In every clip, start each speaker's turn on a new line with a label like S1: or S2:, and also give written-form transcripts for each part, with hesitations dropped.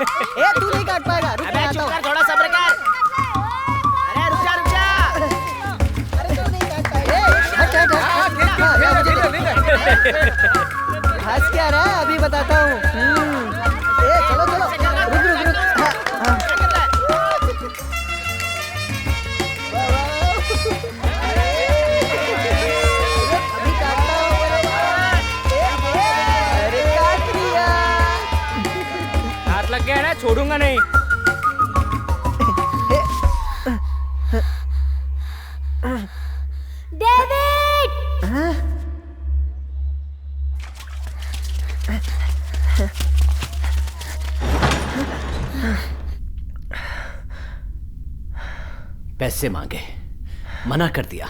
S1: ए तू नहीं काट पाएगा, रुक मैं आता हूँ।
S2: थोड़ा सब्र कर। अरे रुक जा रुक जा।
S1: अरे तू नहीं काट पाएगा। हंस क्या रहा है, अभी बताता हूँ। ए चलो चलो, रुक रुक रुक। अभी काटता हूँ। अरे काट दिया।
S2: हाथ लग गया ना, छोड़ूंगा नहीं।
S3: डेविड!
S4: पैसे मांगे, मना कर दिया।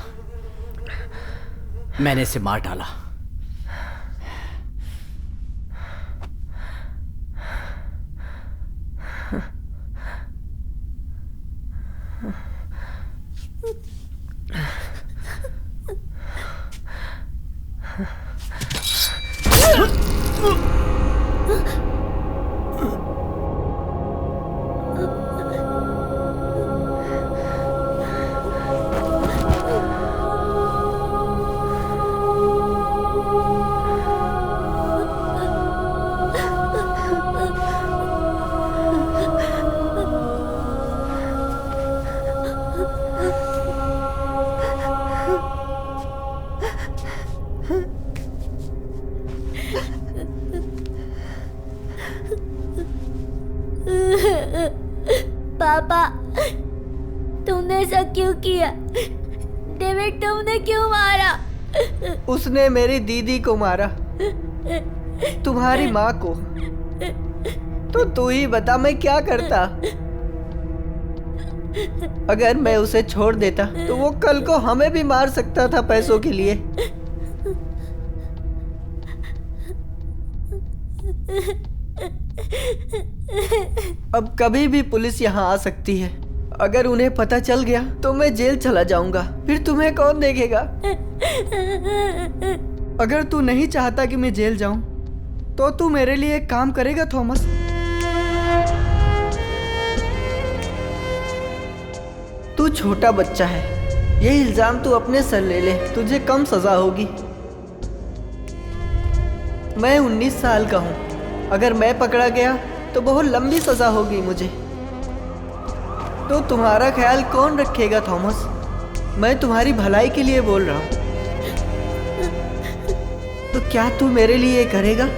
S4: मैंने इसे मार डाला।
S3: पापा, तुमने ऐसा क्यों किया? डेविड, तुमने क्यों मारा?
S1: उसने मेरी दीदी को मारा, तुम्हारी माँ को। तो तू ही बता मैं क्या करता? अगर मैं उसे छोड़ देता तो वो कल को हमें भी मार सकता था पैसों के लिए। अब कभी भी पुलिस यहाँ आ सकती है। अगर उन्हें पता चल गया तो मैं जेल चला जाऊंगा, फिर तुम्हें कौन देखेगा? अगर तू नहीं चाहता कि मैं जेल जाऊं तो तू मेरे लिए एक काम करेगा थॉमस? तू छोटा बच्चा है, ये इल्जाम तू अपने सर ले ले, तुझे कम सजा होगी। मैं 19 साल का हूँ, अगर मैं पकड़ा गया तो बहुत लंबी सजा होगी मुझे। तो तुम्हारा ख्याल कौन रखेगा थॉमस? मैं तुम्हारी भलाई के लिए बोल रहा हूँ। तो क्या तू मेरे लिए करेगा?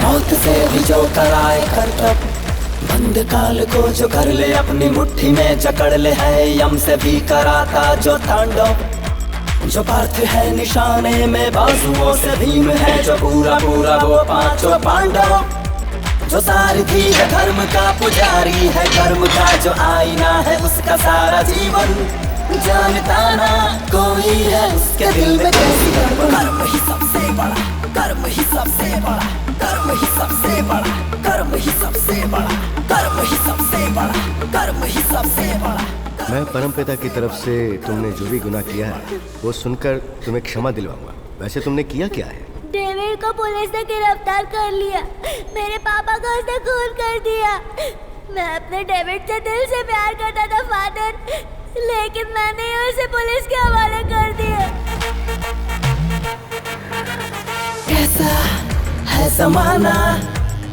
S5: मौत से भी जो कराए करतब, बंद काल को जो कर ले अपनी मुट्ठी में जकड़ ले, है यम से भी कराता जो तांडव। जो पार्थ है निशाने में बाजुओं से भीम है, जो पूरा पूरा वो पांचों पांडव। जो सारथी है धर्म का, पुजारी है कर्म का, जो आईना है उसका सारा जीवन। जानता ना कोई है उसके दिल में कैसी कर्म ही सबसे बड़ा, कर्म ही सबसे बड़ा, कर्म ही सबसे बड़ा, कर्म ही सबसे बड़ा, कर्म ही सबसे बड़ा, कर्म ही सबसे बड़ा।
S6: मैं परमपिता की तरफ से तुमने जो भी गुनाह किया है वो सुनकर तुम्हें क्षमा दिलवाऊंगा। वैसे तुमने किया क्या है?
S3: डेविड को पुलिस ने गिरफ्तार कर लिया, मेरे पापा को उसने खून कर दिया। मैं अपने डेविड से दिल से प्यार करता था फादर, लेकिन मैंने उसे पुलिस के हवाले कर दिया।
S5: कैसा है जमाना,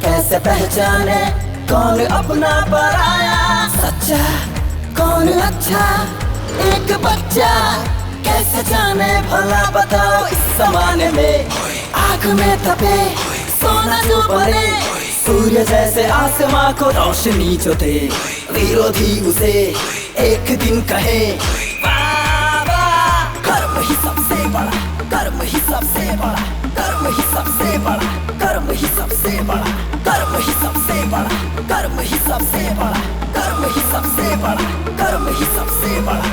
S5: कैसे पहचाने कौन अपना पराया, सच्चा कौन अच्छा, एक बच्चा कैसे जाने भला बताओ इस जमाने में आग में तपे सोना जो बने सूर्य जैसे आसमां को रोशनी जो दे विरोधी उसे एक दिन कहे बाबा कर्म ही सबसे बड़ा कर्म ही सबसे बड़ा कर्म ही सबसे बड़ा कर्म ही सबसे बड़ा कर्म ही सबसे बड़ा कर्म ही सबसे बड़ा कर्म ही सबसे बड़ा कर्म ही सबसे बड़ा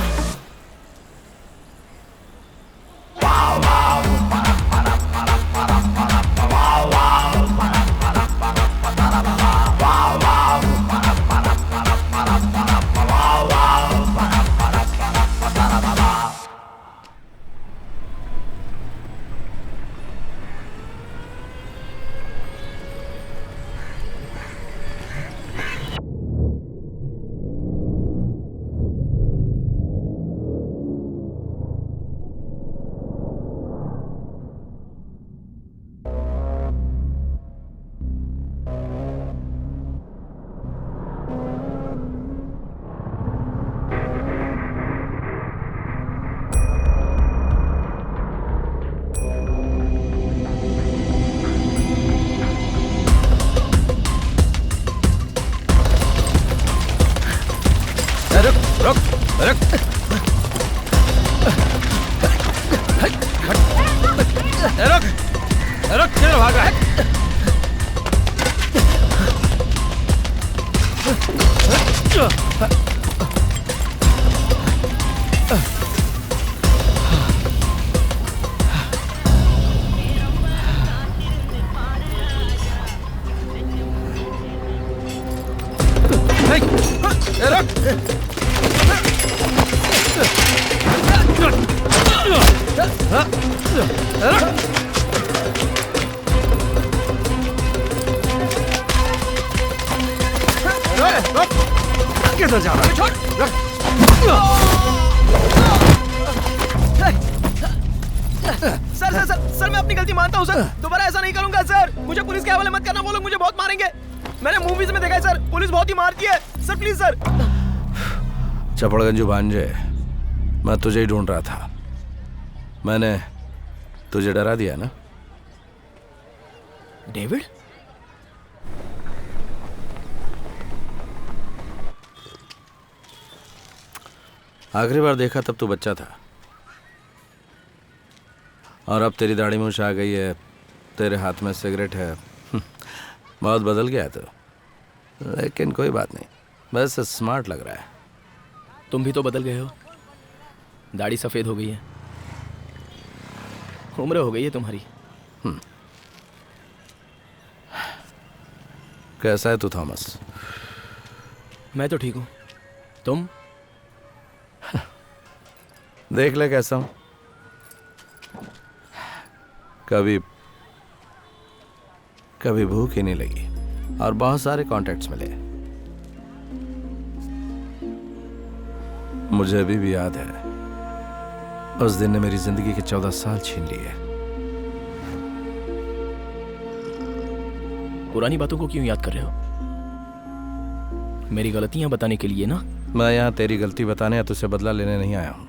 S6: किधर जा रहा है?
S2: सर मैं अपनी गलती मानता हूँ सर। दोबारा ऐसा नहीं करूंगा सर। मुझे पुलिस के हवाले मत करना, वो लोग मुझे बहुत मारेंगे। मैंने मूवीज में देखा है सर, पुलिस बहुत ही मारती है सर। Please sir.
S7: चपड़गंजू भांजे, मैं तुझे ही ढूंढ रहा था। मैंने तुझे डरा दिया ना?
S2: डेविड?
S7: आखिरी बार देखा तब तू बच्चा था, और अब तेरी दाढ़ी मूछ आ गई है, तेरे हाथ में सिगरेट है। बहुत बदल गया तो, लेकिन कोई बात नहीं, बस स्मार्ट लग रहा है।
S2: तुम भी तो बदल गए हो, दाढ़ी सफेद हो गई है, उम्र हो गई है तुम्हारी।
S7: कैसा है तू थॉमस?
S2: मैं तो ठीक हूँ, तुम?
S7: देख ले कैसा हूं। कभी भूख ही नहीं लगी और बहुत सारे कॉन्टैक्ट्स मिले। मुझे अभी भी याद है, उस दिन ने मेरी जिंदगी के 14 साल छीन लिए।
S2: पुरानी बातों को क्यों याद कर रहे हो? मेरी गलतियां बताने के लिए ना?
S7: मैं यहाँ तेरी गलती बताने या तुझसे बदला लेने नहीं आया हूं।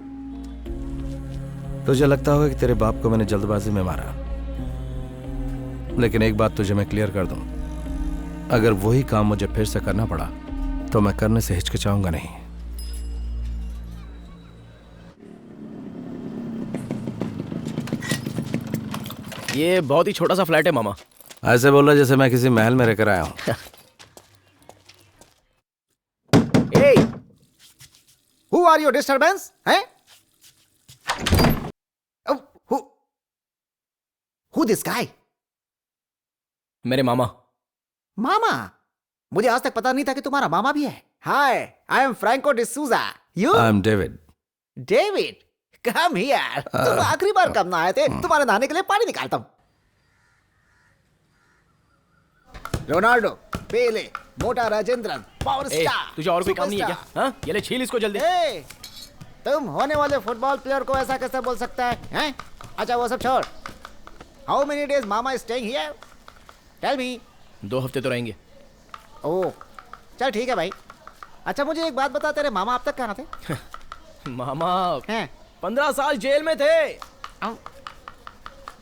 S7: तुझे लगता होगा कि तेरे बाप को मैंने जल्दबाजी में मारा, लेकिन एक बात तुझे मैं क्लियर कर दूं, अगर वही काम मुझे फिर से करना पड़ा तो मैं करने से हिचकिचाऊंगा नहीं।
S2: ये बहुत ही छोटा सा फ्लैट है मामा।
S7: ऐसे बोल रहा जैसे मैं किसी महल में रहकर आया हूं।
S8: Hey! Who are you disturbance? हैं? Who this guy?
S2: मेरे मामा।
S8: मामा? मुझे आज तक पता नहीं था कि तुम्हारा मामा भी है। Hi, I am Franco D'Souza. You?
S7: I am David.
S8: David. Come here. तुम आखिरी बार कब ना आए थे? तुम्हारे नहाने के लिए पानी निकालता हूँ। रोनाल्डो, पेले, मोटा राजेंद्रन, पावर स्टार।
S2: तुझे और कोई काम नहीं है क्या? हाँ? ये ले छील इसको जल्दी।
S8: तुम होने वाले फुटबॉल प्लेयर को ऐसा कैसे बोल सकता है? हैं? अच्छा वो सब छोड़। How many days Mama is staying here? Tell me.
S2: 2 हफ्ते तो रहेंगे।
S8: ओह, चल ठीक है भाई। अच्छा मुझे एक बात बता, तेरे मामा अब तक कहाँ थे?
S2: मामा
S8: हैं?
S2: 15 साल जेल में थे।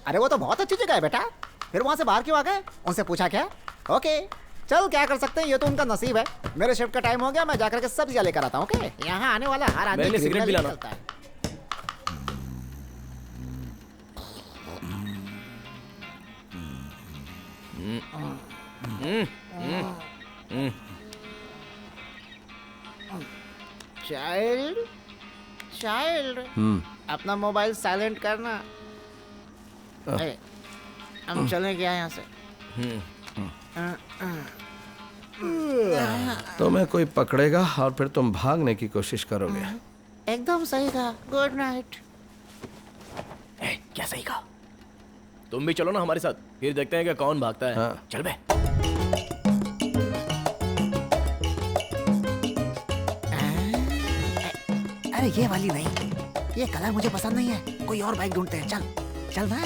S8: अरे वो तो बहुत अच्छी जगह है बेटा, फिर वहाँ से बाहर क्यों आ गए? उनसे पूछा क्या? ओके चल, क्या कर सकते हैं, ये तो उनका नसीब है। मेरे शिफ्ट का टाइम हो गया, मैं जाकर के सब्जियाँ लेकर आता हूँ। ओके, यहाँ आने वाला हर आदमी
S2: मेरे लिए सिगरेट भी
S8: criminal
S2: लाना।
S8: निकलता है। चाइल्ड चाइल्ड अपना मोबाइल साइलेंट करना। ए, हम चलें क्या यहाँ से?
S7: तुम्हें कोई पकड़ेगा और फिर तुम भागने की कोशिश करोगे।
S8: एकदम सही कहा। Good night.
S2: क्या सही कहा? तुम भी चलो ना हमारे साथ, फिर देखते हैं कि कौन भागता है।
S7: हाँ।
S2: चल बे।
S8: अरे ये वाली नहीं, ये कलर मुझे पसंद नहीं है, कोई और बाइक ढूंढते हैं। चल चल ना।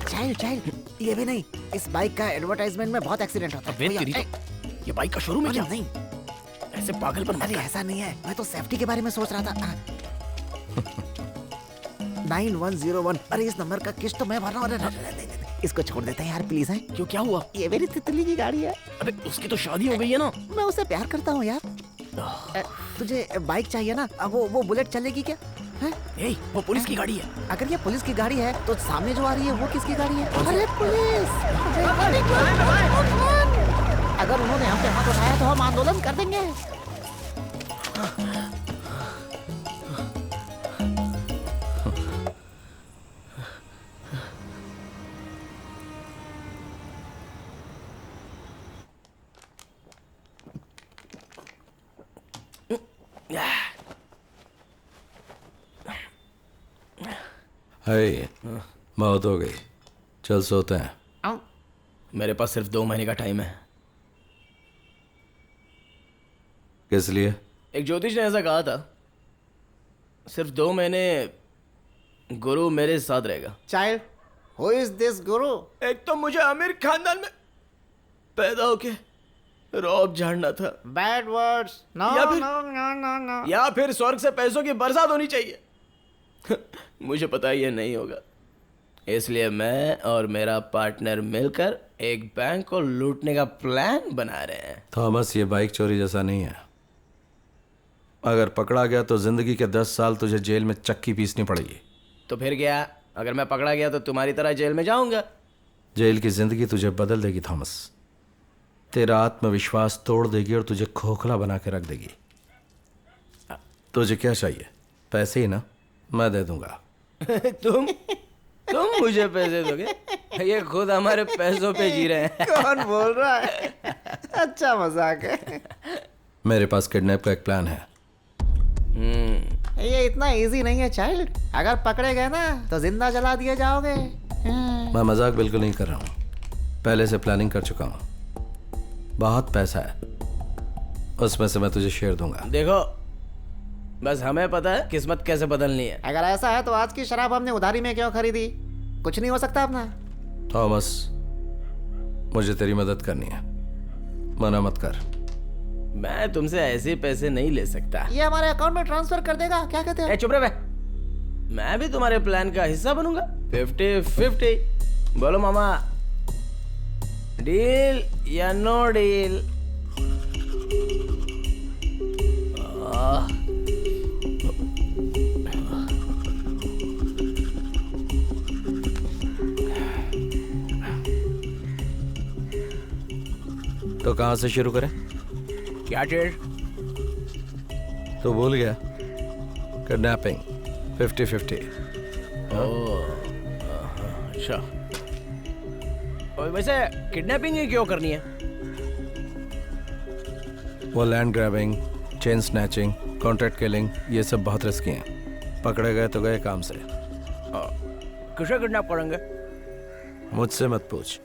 S8: चाइल्ड चाइल्ड, ये भी नहीं, इस बाइक का एडवर्टाइजमेंट में बहुत एक्सीडेंट होता
S2: अबे
S8: है।
S2: तेरी तो, ये बाइक का शोरूम है क्या?
S8: नहीं,
S2: ऐसे पागलपन मत
S8: अरे
S2: कर।
S8: ऐसा नहीं है, मैं तो सेफ्टी के बारे में सोच रहा था। 9101, अरे इस नंबर का किस्त तो मैं भर रहा हूँ। नहीं, इसको छोड़ देते हैं यार प्लीज। है
S2: क्यों, क्या हुआ?
S8: ये मेरी तितली की गाड़ी है,
S2: अबे उसकी तो शादी हो गई है ना।
S8: मैं उससे प्यार करता हूँ यार। तुझे बाइक चाहिए ना? अब वो बुलेट चलेगी क्या? है?
S2: ए, वो पुलिस की गाड़ी है।
S8: अगर ये पुलिस की गाड़ी है तो सामने जो आ रही है वो किसकी गाड़ी है? अरे पुलिस! अगर उन्होंने हम पे हाथ उठाया तो हम आंदोलन कर देंगे।
S7: है बहुत हो गई, चल सोते हैं।
S2: मेरे पास सिर्फ 2 महीने का टाइम है।
S7: किस लिए?
S2: एक ज्योतिष ने ऐसा कहा था, सिर्फ 2 महीने गुरु मेरे साथ रहेगा।
S8: चाइल्ड, हु इज दिस गुरु?
S2: एक तो मुझे अमीर खानदान में पैदा होके रौब झाड़ना था,
S8: बैड वर्ड्स। नो
S2: या फिर-
S8: नो नो नो नो।
S2: या फिर स्वर्ग से पैसों की बरसात होनी चाहिए। मुझे पता है ये नहीं होगा, इसलिए मैं और मेरा पार्टनर मिलकर एक बैंक को लूटने का प्लान बना रहे हैं।
S7: थॉमस, ये बाइक चोरी जैसा नहीं है। अगर पकड़ा गया तो जिंदगी के 10 साल तुझे जेल में चक्की पीसनी पड़ेगी।
S2: तो फिर क्या, अगर मैं पकड़ा गया तो तुम्हारी तरह जेल में जाऊंगा?
S7: जेल की जिंदगी तुझे बदल देगी थॉमस, तेरा आत्मविश्वास तोड़ देगी और तुझे खोखला बना के रख देगी। तुझे क्या चाहिए? पैसे ही ना? मैं दे दूंगा।
S2: तुम मुझे पैसे दोगे? ये खुद हमारे पैसों पे जी रहे हैं।
S8: कौन बोल रहा है? अच्छा मजाक है।
S7: मेरे पास किडनैप का एक प्लान है।
S8: ये इतना इजी नहीं है चाइल्ड, अगर पकड़े गए ना तो जिंदा जला दिए जाओगे।
S7: मैं मजाक बिल्कुल नहीं कर रहा हूँ, पहले से प्लानिंग कर चुका हूँ। बहुत पैसा है, उसमें से मैं तुझे शेयर दूंगा।
S2: देखो, बस हमें पता है किस्मत कैसे बदलनी है।
S8: अगर ऐसा है तो आज की शराब हमने उधारी में क्यों खरीदी? कुछ नहीं हो सकता अपना।
S7: थॉमस, मुझे तेरी मदद करनी है, मना मत कर।
S2: मैं तुमसे ऐसे पैसे नहीं ले सकता।
S8: ये हमारे अकाउंट में ट्रांसफर कर देगा, क्या कहते
S2: ए,
S8: हो?
S2: चुप रहे बे। मैं भी तुम्हारे प्लान का हिस्सा बनूंगा। 50-50। बोलो मामा, डील या नो डील?
S7: तो कहाँ से शुरू करें?
S2: क्या चीज?
S7: तो भूल गया, किडनैपिंग 50-50।
S2: अच्छा, और वैसे किडनैपिंग ही क्यों करनी है?
S7: वो land grabbing, chain snatching, contract killing, ये सब बहुत रिस्की हैं। पकड़े गए तो गए काम से।
S2: किसे किडनैप करेंगे?
S7: मुझसे मत पूछ,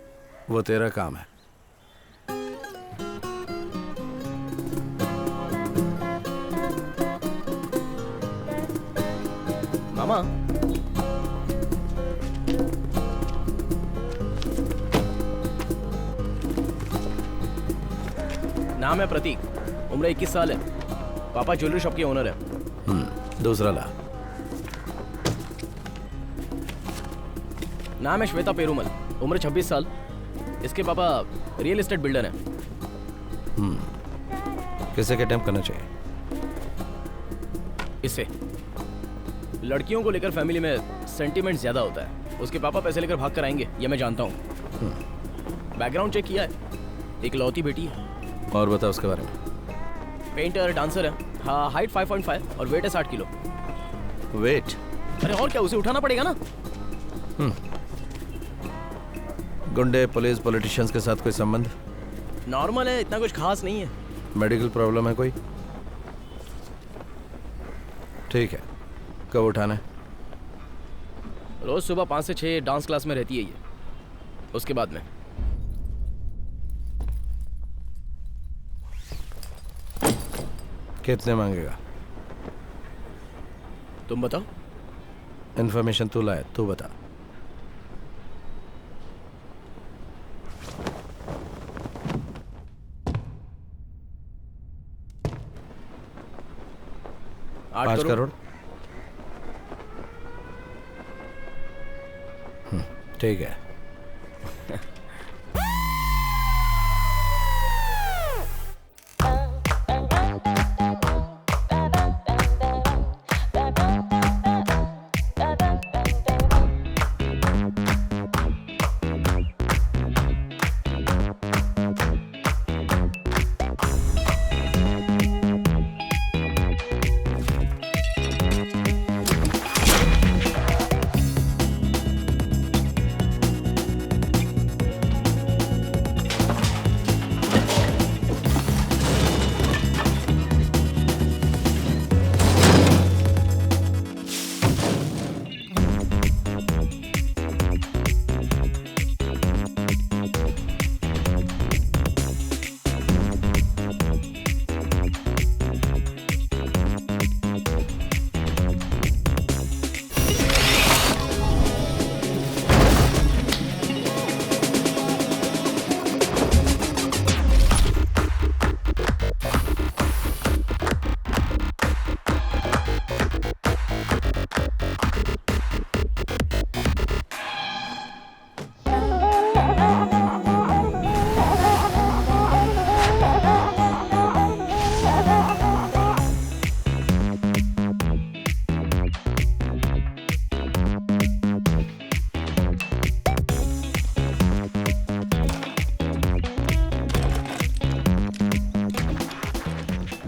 S7: वो तेरा काम है।
S2: मामा, नाम है प्रतीक। उम्र 21 साल है। पापा ज्वेलरी शॉप के ओनर है।
S7: दूसरा ला।
S2: नाम है श्वेता पेरुमल, उम्र 26 साल। इसके पापा रियल एस्टेट बिल्डर हैं।
S7: किसे के अटेम्प्ट करना चाहिए?
S2: इससे लड़कियों को लेकर फैमिली में सेंटीमेंट ज्यादा होता है। उसके पापा पैसे लेकर भाग कर आएंगे, ये मैं जानता हूँ। बैकग्राउंड चेक किया है, एक लौती बेटी है।
S7: और बता उसके बारे में।
S2: पेंटर, डांसर है। हाँ, हाइट 5.5 और वेट है 60 किलो।
S7: वेट?
S2: अरे और क्या, उसे उठाना पड़ेगा ना।
S7: गुंडे, पुलिस, पॉलिटिशियंस के साथ कोई संबंध?
S2: नॉर्मल है, इतना कुछ खास नहीं है।
S7: मेडिकल प्रॉब्लम है कोई? ठीक है, कब उठाना है?
S2: रोज सुबह 5 से 6 डांस क्लास में रहती है ये। उसके बाद में
S7: कितने मांगेगा?
S2: तुम बताओ।
S7: इन्फॉर्मेशन तू लाए, तू बता।
S2: आठ
S7: 5 करोड़? ठीक है।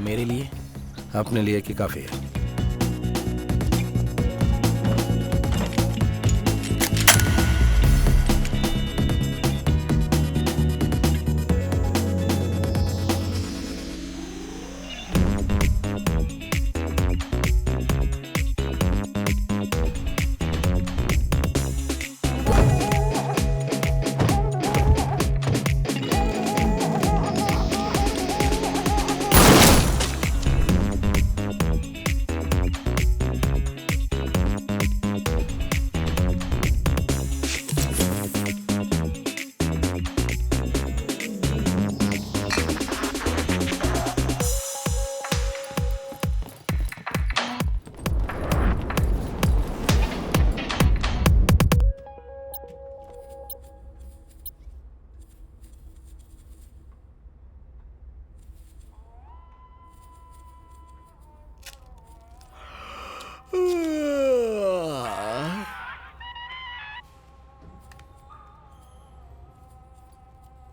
S2: मेरे लिए?
S7: अपने लिए कि काफी है?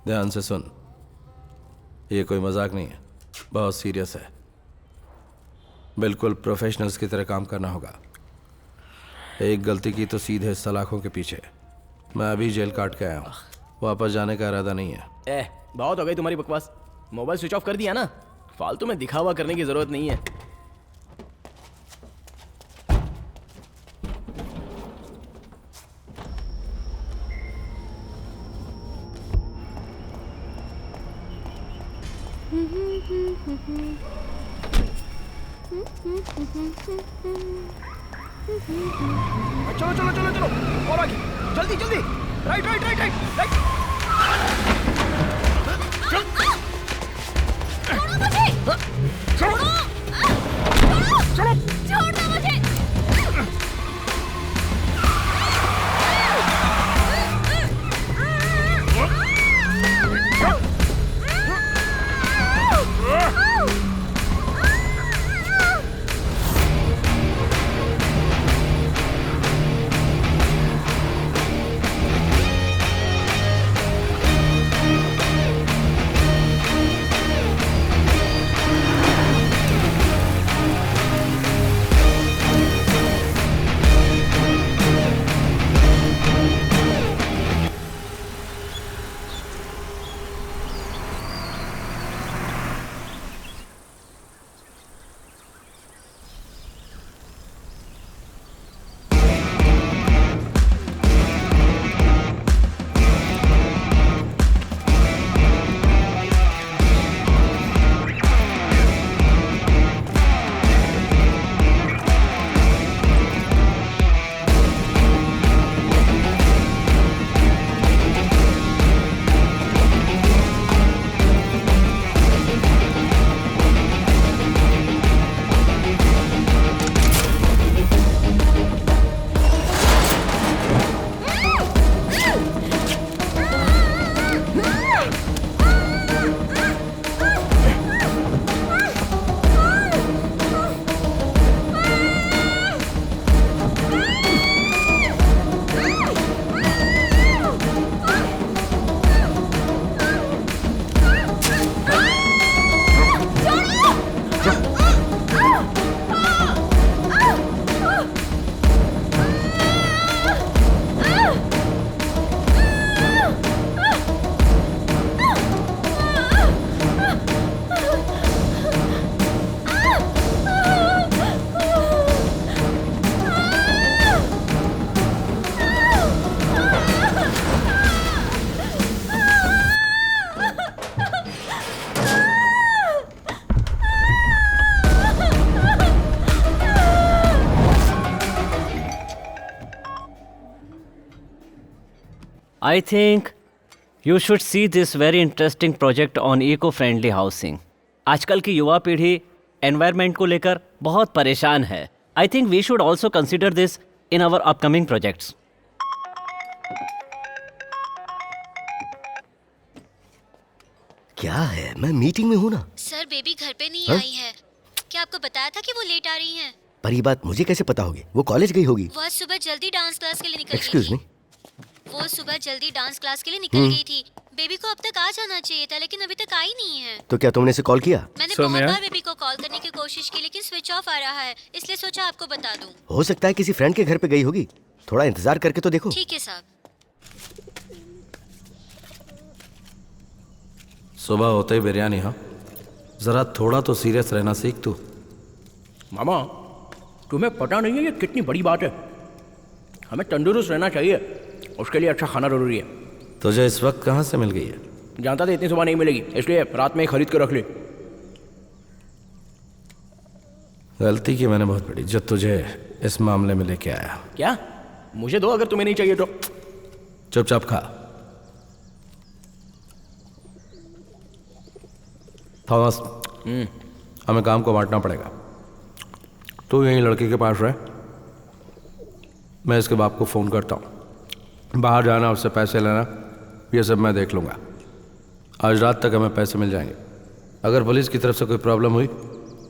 S7: ध्यान से सुन, ये कोई मजाक नहीं है, बहुत सीरियस है। बिल्कुल प्रोफेशनल्स की तरह काम करना होगा। एक गलती की तो सीधे सलाखों के पीछे। मैं अभी जेल काट के आया हूँ, वापस जाने का इरादा नहीं है।
S2: बहुत हो गई तुम्हारी बकवास। मोबाइल स्विच ऑफ कर दिया ना, फालतू में दिखावा करने की जरूरत नहीं है। चलो चलो चलो चलो, और आगे, जल्दी जल्दी, right right right right right.
S3: छोड़ो मुझे। छोड़ दो मुझे।
S4: I think you should see this very interesting project on eco-friendly housing. आजकल की युवा पीढ़ी एनवायरनमेंट को लेकर बहुत परेशान है. I think we should also consider this in our upcoming projects.
S6: क्या है? मैं मीटिंग में हूँ ना.
S3: सर बेबी घर पे नहीं आई है। क्या आपको बताया था कि वो लेट आ रही हैं?
S6: पर ये बात मुझे कैसे पता होगी? वो कॉलेज गई होगी.
S3: वो आज सुबह जल्दी डांस क्लास के लिए निकल गई
S6: एक्सक्यूज
S3: थी।
S6: मी.
S3: वो सुबह जल्दी डांस क्लास के लिए निकल गई थी। बेबी को अब तक आ जाना चाहिए था, लेकिन अभी तक आई नहीं है।
S6: तो क्या तुमने इसे कॉल किया?
S3: मैंने बहुत बार बेबी को कॉल करने की कोशिश की, लेकिन स्विच ऑफ आ रहा है, इसलिए सोचा आपको बता दूं।
S6: हो सकता है किसी फ्रेंड के घर पे गई होगी. थोड़ा इंतजार करके तो देखो.
S3: ठीक है साहब।
S7: सुबह होते ही बिरयानी. हाँ, जरा थोड़ा तो सीरियस रहना सीख तू.
S2: मामा, तुम्हें पता नहीं है ये कितनी बड़ी बात है. हमें तंदुरुस्त रहना चाहिए, उसके लिए अच्छा खाना जरूरी है.
S7: तुझे इस वक्त कहाँ से मिल गई है?
S2: जानता था इतनी सुबह नहीं मिलेगी, इसलिए रात में ही खरीद कर रख ली.
S7: गलती की मैंने बहुत बड़ी जो तुझे इस मामले में लेके आया.
S2: क्या? मुझे दो अगर तुम्हें नहीं चाहिए तो.
S7: चुपचाप खा. थॉमस, हमें काम को बांटना पड़ेगा. तू यहीं लड़के के पास रह, मैं इसके बाप को फ़ोन करता हूँ. बाहर जाना, उससे पैसे लेना, ये सब मैं देख लूँगा. आज रात तक हमें पैसे मिल जाएंगे. अगर पुलिस की तरफ से कोई प्रॉब्लम हुई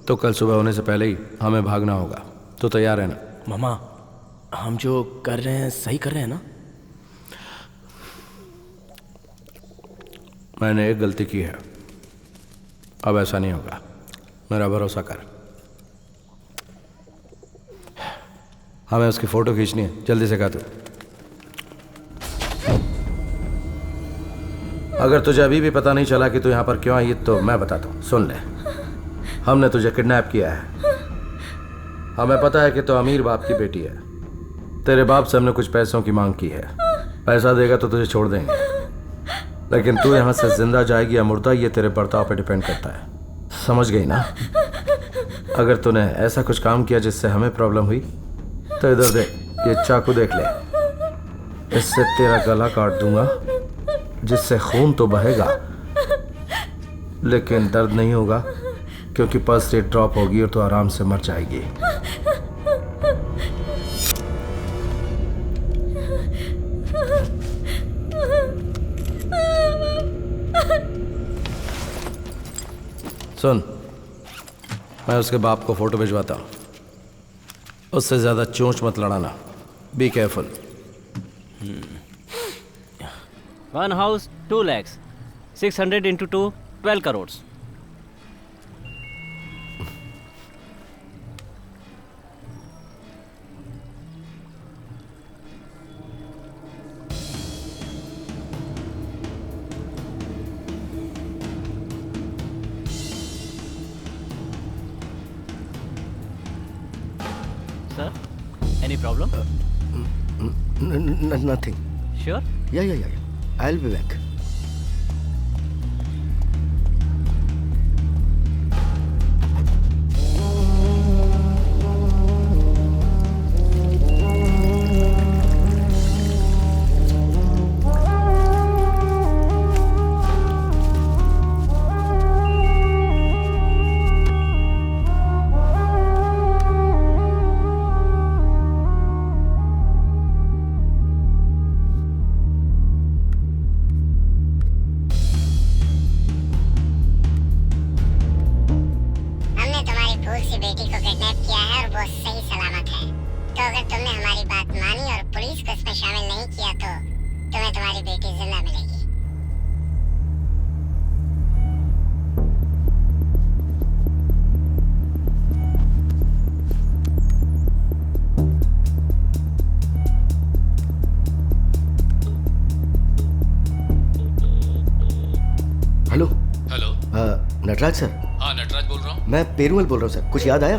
S7: तो कल सुबह होने से पहले ही हमें भागना होगा. तो तैयार है ना?
S2: मामा, हम जो कर रहे हैं सही कर रहे हैं ना?
S7: मैंने एक गलती की है, अब ऐसा नहीं होगा. मेरा भरोसा कर. हमें उसकी फ़ोटो खींचनी है, जल्दी से कर. तू अगर तुझे अभी भी पता नहीं चला कि तू यहाँ पर क्यों आई तो मैं बताता हूँ. सुन ले, हमने तुझे किडनैप किया है. हमें पता है कि तू अमीर बाप की बेटी है. तेरे बाप से हमने कुछ पैसों की मांग की है. पैसा देगा तो तुझे छोड़ देंगे, लेकिन तू यहाँ से जिंदा जाएगी या मुर्दा, ये तेरे बर्ताव पे डिपेंड करता है. समझ गई ना? अगर तूने ऐसा कुछ काम किया जिससे हमें प्रॉब्लम हुई तो इधर देख, ये चाकू देख ले. इससे तेरा गला काट दूंगा, जिससे खून तो बहेगा लेकिन दर्द नहीं होगा, क्योंकि पल्स रेट ड्रॉप होगी और तो आराम से मर जाएगी। सुन, मैं उसके बाप को फोटो भिजवाता हूँ। उससे ज्यादा चोंच मत लड़ाना। Be careful.
S4: 1 house, 2 lakhs. 600 into 2, 12 crores. Sir, any problem?
S6: Nothing.
S4: Sure?
S6: Yeah. I'll be back. Nataraj sir.
S9: हाँ, नटराज बोल रहा हूँ।
S6: मैं पेरूमल बोल रहा हूँ सर। कुछ याद आया?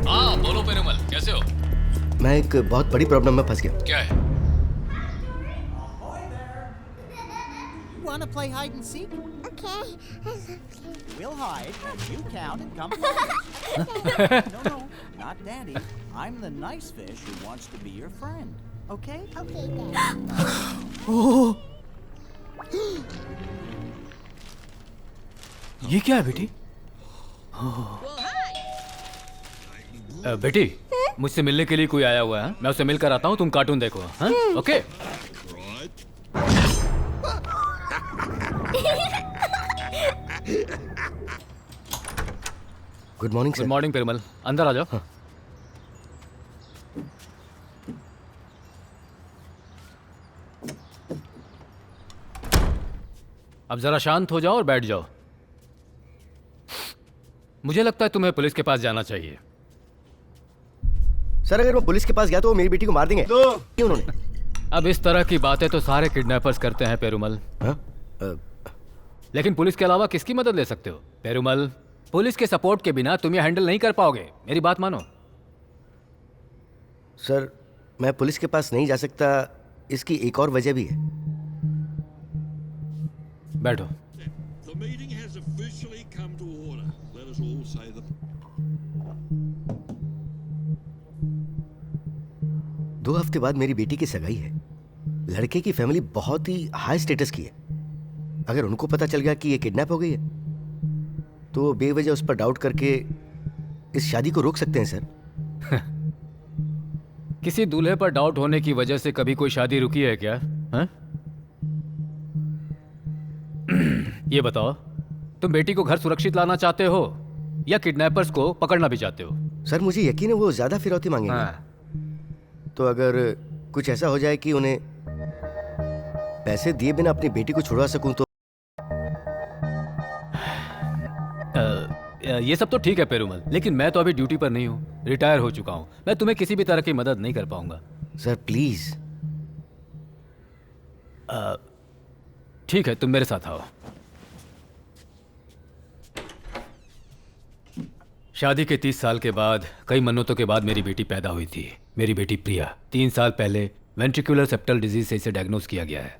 S9: हाँ, बोलो पेरूमल, कैसे हो?
S6: मैं एक बहुत बड़ी प्रॉब्लम में फंस गया।
S9: क्या है?
S10: Wanna play hide and seek?
S3: Okay.
S10: We'll hide, and you count and come play. No, not Daddy. I'm the nice fish who wants to be your friend. Okay?
S3: Okay, Dad.
S9: ये क्या है बेटी? बेटी, मुझसे मिलने के लिए कोई आया हुआ है। मैं उससे मिलकर आता हूँ, तुम कार्टून देखो। हाँ? Okay?
S6: Good morning sir.
S9: Good morning Perumal, अंदर आ जाओ। हाँ। अब जरा शांत हो जाओ और बैठ जाओ। मुझे लगता है तुम्हें पुलिस के पास जाना चाहिए।
S6: सर, अगर मैं पुलिस के पास गया तो वो मेरी बेटी को मार देंगे। क्यों उन्होंने?
S9: अब इस तरह की बातें तो सारे किडनैपर्स करते हैं पेरूमल। लेकिन पुलिस के अलावा किसकी मदद ले सकते हो पेरूमल? पुलिस के सपोर्ट के बिना तुम ये हैंडल नहीं कर पाओगे। मेरी बात मानो।
S6: सर, मैं पुलिस के पास नहीं जा सकता, इसकी एक और वजह भी है।
S9: बैठो।
S6: दो हफ्ते बाद मेरी बेटी की सगाई है। लड़के की फैमिली बहुत ही हाई स्टेटस की है। अगर उनको पता चल गया कि ये किडनैप हो गई है तो वो बेवजह उस पर डाउट करके इस शादी को रोक सकते हैं सर।
S9: किसी दूल्हे पर डाउट होने की वजह से कभी कोई शादी रुकी है क्या? हा? ये बताओ, तुम बेटी को घर सुरक्षित लाना चाहते हो या किडनैपर्स को पकड़ना भी चाहते हो?
S6: सर, मुझे यकीन है वो ज्यादा फिरौती मांगेंगे।
S9: हाँ।
S6: तो अगर कुछ ऐसा हो जाए कि उन्हें पैसे दिए बिना अपनी बेटी को छुड़वा सकूं तो?
S9: ये सब तो ठीक है पेरूमल, लेकिन मैं तो अभी ड्यूटी पर नहीं हूँ, रिटायर हो चुका हूँ। मैं तुम्हें किसी भी तरह की मदद नहीं कर पाऊंगा।
S6: Sir please.
S9: ठीक है, तुम मेरे साथ आओ। शादी के 30 साल के बाद, कई मन्नतों के बाद मेरी बेटी पैदा हुई थी। मेरी बेटी प्रिया। 3 साल पहले वेंट्रिकुलर सेप्टल डिजीज से इसे डायग्नोज किया गया है।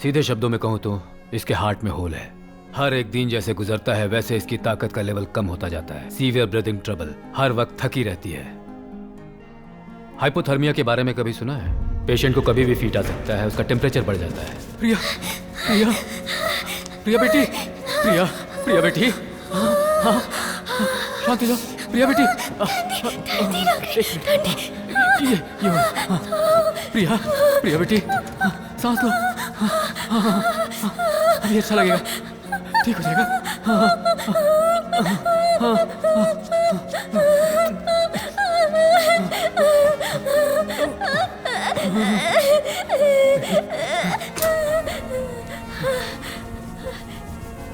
S9: सीधे शब्दों में कहूं तो इसके हार्ट में होल है। हर एक दिन जैसे गुजरता है वैसे इसकी ताकत का लेवल कम होता जाता है। सीवियर ब्रीदिंग ट्रबल, हर वक्त थकी रहती है। हाइपोथर्मिया के बारे में कभी सुना है? पेशेंट को कभी भी फीट आ सकता है, उसका टेम्परेचर बढ़ जाता है। प्रिया, प्रिया, प्रिया बेटी, प्रिया, प्रिया बेटी, शांति जाओ प्रिया बेटी। ये प्रिया प्रिया बेटी, सांस लो। अभी अच्छा लगेगा, ठीक हो जाएगा।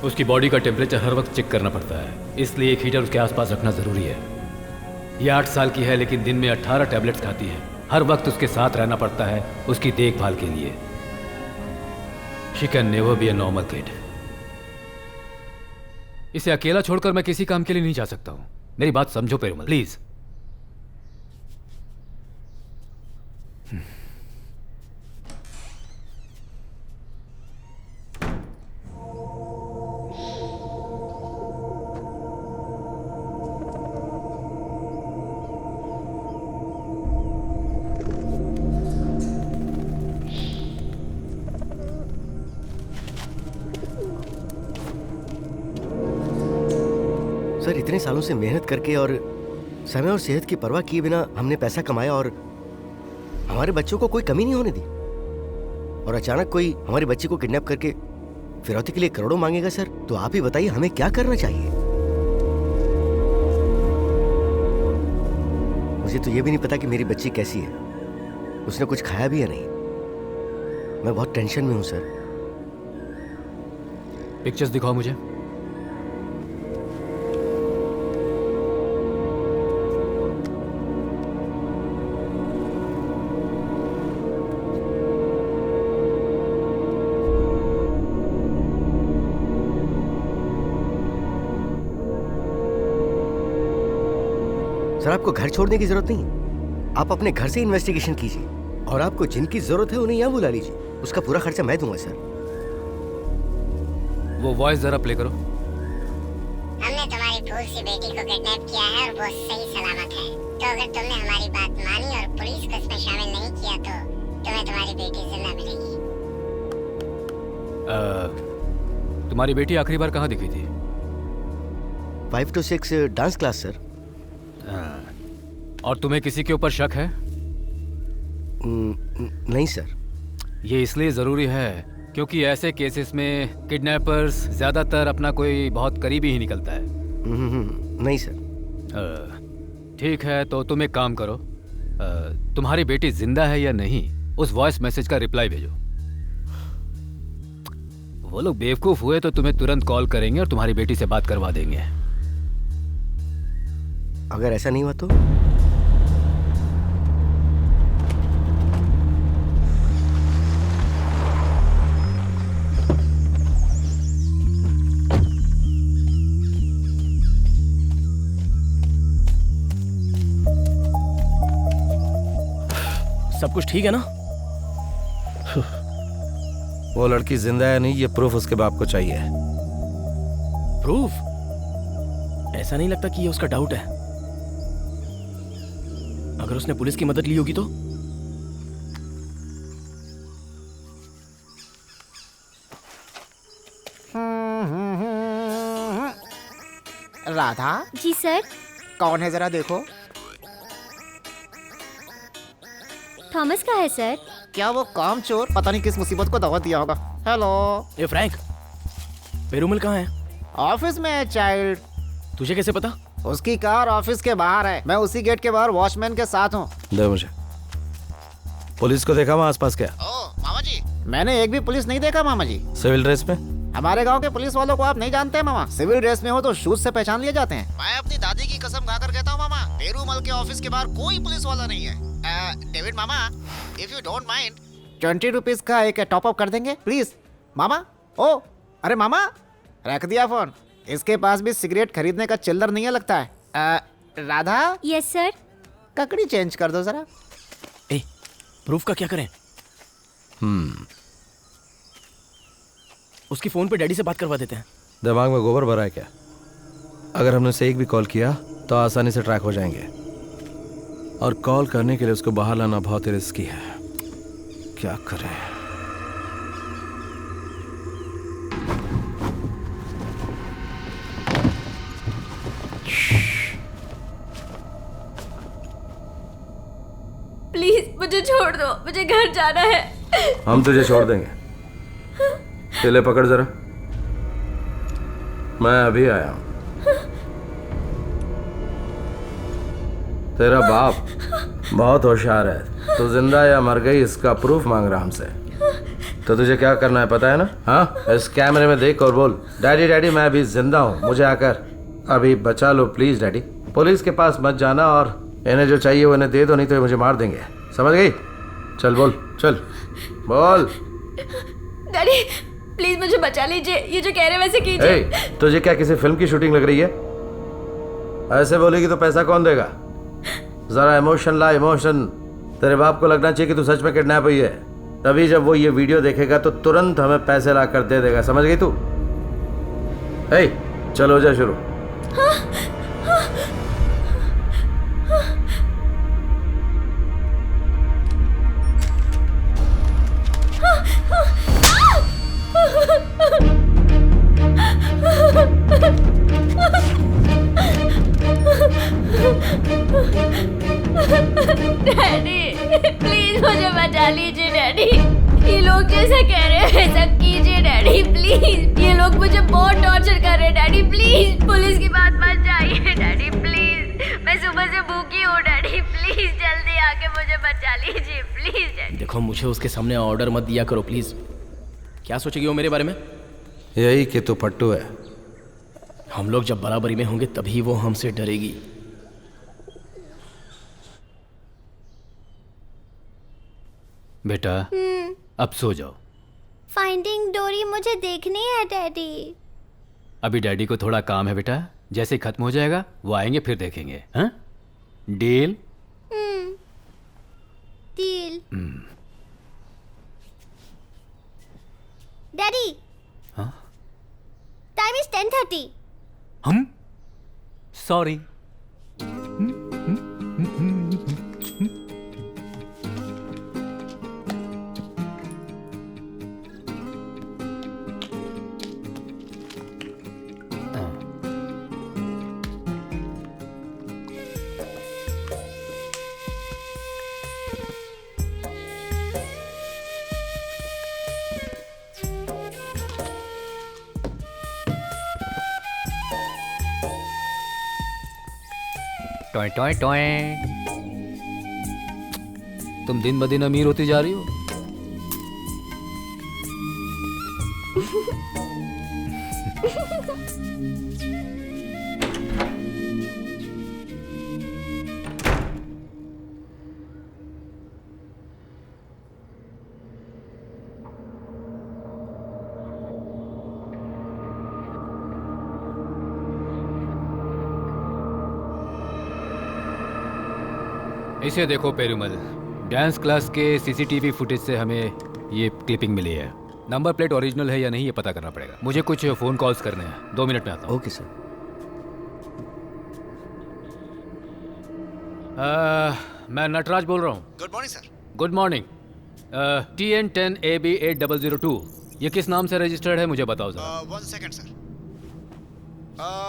S9: उसकी बॉडी का टेम्परेचर हर वक्त चेक करना पड़ता है, इसलिए एक हीटर उसके आसपास रखना जरूरी है। ये 8 साल की है लेकिन दिन में 18 टैबलेट्स खाती है। हर वक्त उसके साथ रहना पड़ता है उसकी देखभाल के लिए। She can never be a normal kid. इसे अकेला छोड़कर मैं किसी काम के लिए नहीं जा सकता हूं। मेरी बात समझो पेरुमल, प्लीज।
S6: सर, इतने सालों से मेहनत करके और समय और सेहत की परवाह किए बिना हमने पैसा कमाया और हमारे बच्चों को कोई कमी नहीं होने दी, और अचानक कोई हमारी बच्ची को किडनैप करके फिरौती के लिए करोड़ों मांगेगा। सर, तो आप ही बताइए हमें क्या करना चाहिए। मुझे तो ये भी नहीं पता कि मेरी बच्ची कैसी है, उसने कुछ खाया भी या नहीं। मैं बहुत टेंशन में हूं सर।
S9: पिक्चर्स दिखाओ मुझे।
S6: सर, आपको घर छोड़ने की जरूरत नहीं है, आप अपने घर से इन्वेस्टिगेशन कीजिए और आपको जिनकी जरूरत है उन्हें यहाँ बुला लीजिए। उसका पूरा खर्चा मैं दूंगा सर।
S9: वो वॉइस जरा प्ले करो।
S11: हमने तुम्हारी फूल सी बेटी को किडनैप किया है और वो सही सलामत है। तो अगर तुमने हमारी बात मानी और पुलिस को इसमें शामिल नहीं किया तो तुम्हें तुम्हारी बेटी जिंदा मिलेगी।
S9: तुम्हारी बेटी आखिरी बार कहाँ दिखी थी?
S6: 5 to 6 डांस क्लास सर।
S9: और तुम्हें किसी के ऊपर शक है?
S6: नहीं सर।
S9: ये इसलिए जरूरी है क्योंकि ऐसे केसेस में किडनैपर्स ज्यादातर अपना कोई बहुत करीबी ही निकलता है।
S6: नहीं सर।
S9: ठीक है, तो तुम एक काम करो, तुम्हारी बेटी जिंदा है या नहीं उस वॉइस मैसेज का रिप्लाई भेजो। वो लोग बेवकूफ हुए तो तुम्हें तुरंत कॉल करेंगे और तुम्हारी बेटी से बात करवा देंगे।
S6: अगर ऐसा नहीं हुआ तो?
S2: सब कुछ ठीक है ना?
S7: वो लड़की जिंदा है नहीं, ये प्रूफ उसके बाप को चाहिए।
S2: प्रूफ? ऐसा नहीं लगता कि ये उसका डाउट है। अगर उसने पुलिस की मदद ली होगी तो?
S8: राधा
S3: जी सर।
S8: कौन है जरा देखो।
S3: थॉमस का है सर।
S8: क्या वो काम चोर पता नहीं किस मुसीबत को दावत दिया होगा। हेलो।
S2: ये फ्रैंक, पेरुमल कहाँ है?
S8: ऑफिस में है चाइल्ड।
S2: तुझे कैसे पता?
S8: उसकी कार ऑफिस के बाहर है, मैं उसी गेट के बाहर वॉचमैन के साथ हूँ।
S7: दे मुझे। पुलिस को देखा वहाँ आसपास क्या?
S8: ओ मामा जी, मैंने एक भी पुलिस नहीं देखा मामा जी।
S7: सिविल ड्रेस में?
S8: हमारे गांव के पुलिस वालों को आप नहीं जानते मामा। सिविल ड्रेस में हो तो शूज से पहचान लिए जाते हैं। मैं अपनी दादी की कसम खाकर कहता हूँ मामा, पेरूमल के ऑफिस के बाहर कोई पुलिस वाला नहीं है। David mama, if you don't mind 20 rupees का एक टॉप अप कर देंगे प्लीज मामा। ओ अरे मामा, रख दिया फोन। इसके पास भी सिगरेट खरीदने का चिल्लर नहीं है लगता है। राधा।
S3: Yes sir.
S8: ककड़ी चेंज कर दो जरा।
S2: ए, प्रूफ का क्या करें? उसकी फोन पे डैडी से बात करवा देते हैं।
S7: दिमाग में गोबर भरा है क्या? अगर हमने उसे एक भी कॉल किया तो आसानी से ट्रैक हो जाएंगे, और कॉल करने के लिए उसको बाहर लाना बहुत ही रिस्की है। क्या करें?
S3: प्लीज मुझे छोड़ दो, मुझे घर जाना है।
S7: हम तुझे छोड़ देंगे। केले पकड़ जरा, मैं अभी आया हूं। तेरा बाप बहुत होशियार है, तू जिंदा या मर गई इसका प्रूफ मांग रहा हमसे। तो तुझे क्या करना है पता है ना? हाँ, इस कैमरे में देख और बोल, डैडी डैडी मैं अभी जिंदा हूँ, मुझे आकर अभी बचा लो प्लीज डैडी। पुलिस के पास मत जाना और इन्हें जो चाहिए वो इन्हें दे दो, नहीं तो ये मुझे मार देंगे, समझ गई? चल बोल, चल बोल।
S3: डैडी प्लीज मुझे बचा लीजिए, ये जो कह रहे वैसे कीजिए।
S7: तुझे क्या किसी फिल्म की शूटिंग लग रही है? ऐसे बोलेगी तो पैसा कौन देगा? जरा इमोशन ला, इमोशन। तेरे बाप को लगना चाहिए कि तू सच में किडनैप हुई है, तभी जब वो ये वीडियो देखेगा तो तुरंत हमें पैसे ला कर दे देगा, समझ गई तू? चलो हो जा शुरू।
S3: डैडी प्लीज मुझे बचा लीजिए डैडी, ये लोग जैसा कह रहे हैं वैसा कीजिए डैडी प्लीज। ये लोग मुझे बहुत टॉर्चर कर रहे हैं डैडी, प्लीज पुलिस की बात मत जाइए डैडी प्लीज। मैं सुबह से भूखी हूँ डैडी, प्लीज जल्दी आके मुझे बचा लीजिए प्लीज डैडी।
S2: देखो मुझे उसके सामने ऑर्डर मत दिया करो प्लीज। क्या सोचेगी वो मेरे बारे में?
S7: यही कि तू पट्टू है।
S2: हम लोग जब बराबरी में होंगे तभी वो हमसे डरेगी।
S9: बेटा अब सो जाओ।
S3: फाइंडिंग डोरी मुझे देखनी है डैडी।
S9: अभी डैडी को थोड़ा काम है बेटा, जैसे ही खत्म हो जाएगा वो आएंगे फिर देखेंगे। हाँ डील?
S3: डील। डैडी
S9: हाँ
S3: टाइम इज 10:30।
S9: हम सॉरी। Toy toy toy. तुम दिन ब दिन अमीर होती जा रही हो। इसे देखो पेरूमल, डांस क्लास के सीसीटीवी फुटेज से हमें ये क्लिपिंग मिली है। नंबर प्लेट ओरिजिनल है या नहीं ये पता करना पड़ेगा। मुझे कुछ फोन कॉल्स करने हैं, 2 मिनट में आता हूँ।
S6: Okay sir.
S9: मैं नटराज बोल रहा हूँ।
S8: Good morning sir.
S9: Good morning. TN10AB8002 ये किस नाम से रजिस्टर्ड है मुझे बताओ जरा।
S8: 1 सेकंड सर।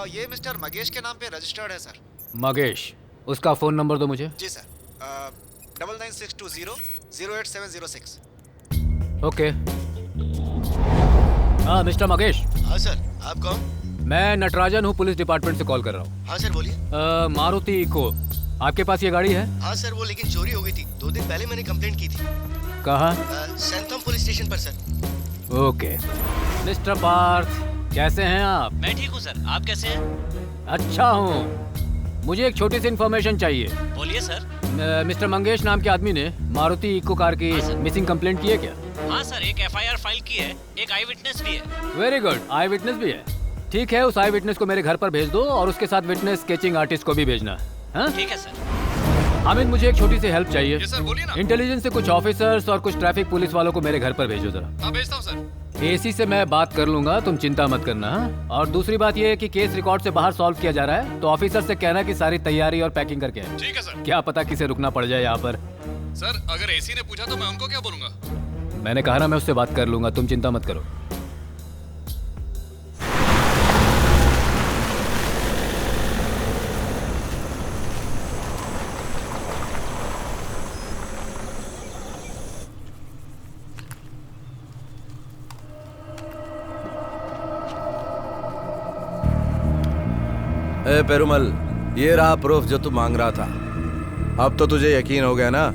S8: ये मिस्टर मगेश के नाम पे रजिस्टर्ड है सर।
S9: मगेश, उसका फोन नंबर दो मुझे।
S8: जी सर। 9962008706।
S9: ओके। हाँ मिस्टर मगेश।
S6: हाँ सर, आप कौन?
S9: मैं नटराजन हूँ, पुलिस डिपार्टमेंट से कॉल कर रहा हूँ।
S6: हाँ सर बोलिए।
S9: मारुति इको, आपके पास ये गाड़ी है?
S6: हाँ सर, वो लेकिन चोरी हो गई थी। 2 दिन पहले मैंने कंप्लेंट की थी।
S9: कहाँ?
S6: सैंथम पुलिस स्टेशन पर सर।
S9: ओके। मिस्टर पार्थ, कैसे हैं आप?
S4: मैं ठीक हूँ सर, आप कैसे हैं?
S9: अच्छा हूँ। मुझे एक छोटी सी इन्फॉर्मेशन चाहिए।
S4: बोलिए सर।
S9: मिस्टर मंगेश नाम के आदमी ने मारुति इको कार की मिसिंग कंप्लेंट की है क्या?
S4: हाँ सर, एक FIR फाइल की है, एक आई विटनेस भी है।
S9: वेरी गुड, आई विटनेस भी है। ठीक है, उस आई विटनेस को मेरे घर पर भेज दो और उसके साथ विटनेस स्केचिंग आर्टिस्ट को भी भेजना। हाँ
S4: ठीक है सर।
S9: हामिद, मुझे एक छोटी सी हेल्प चाहिए।
S12: सर बोलिए ना।
S9: इंटेलिजेंस से कुछ ऑफिसर्स और कुछ ट्रैफिक पुलिस वालों को मेरे घर पर भेजो जरा।
S12: हाँ भेजता हूँ सर।
S9: एसी से मैं बात कर लूंगा, तुम चिंता मत करना। और दूसरी बात यह है कि केस रिकॉर्ड से बाहर सॉल्व किया जा रहा है, तो ऑफिसर से कहना कि सारी तैयारी और पैकिंग करके आए।
S12: ठीक है सर।
S9: क्या पता किसे रुकना पड़ जाए यहाँ पर।
S12: सर अगर एसी ने पूछा तो मैं उनको क्या बोलूंगा?
S9: मैंने कहा ना, मैं उससे बात कर लूंगा, तुम चिंता मत करो।
S7: ए पेरुमल, ये रहा प्रूफ जो तू मांग रहा था। अब तो तुझे यकीन हो गया ना?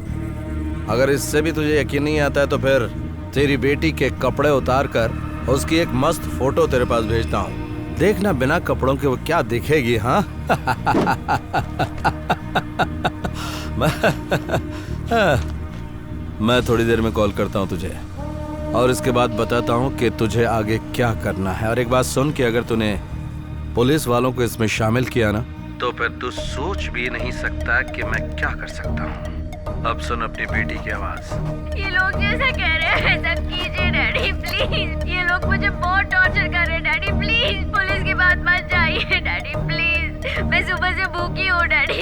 S7: अगर इससे भी तुझे यकीन नहीं आता है तो फिर तेरी बेटी के कपड़े उतार कर उसकी एक मस्त फोटो तेरे पास भेजता हूँ। देखना बिना कपड़ों के वो क्या दिखेगी। हाँ मैं थोड़ी देर में कॉल करता हूँ तुझे और इसके बाद बताता हूँ कि तुझे आगे क्या करना है। और एक बात सुन कि अगर तूने पुलिस वालों को इसमें शामिल किया ना तो फिर तू सोच भी नहीं सकता कि मैं क्या कर सकता हूँ। अब सुन अपनी बेटी की आवाज।
S3: ये लोग जैसा कह रहे हैं वैसा कीजिए डैडी प्लीज। ये लोग मुझे बहुत टॉर्चर कर रहे हैं डैडी प्लीज। पुलिस की बात मत जाइए डैडी प्लीज। मैं सुबह से भूखी हूँ डैडी।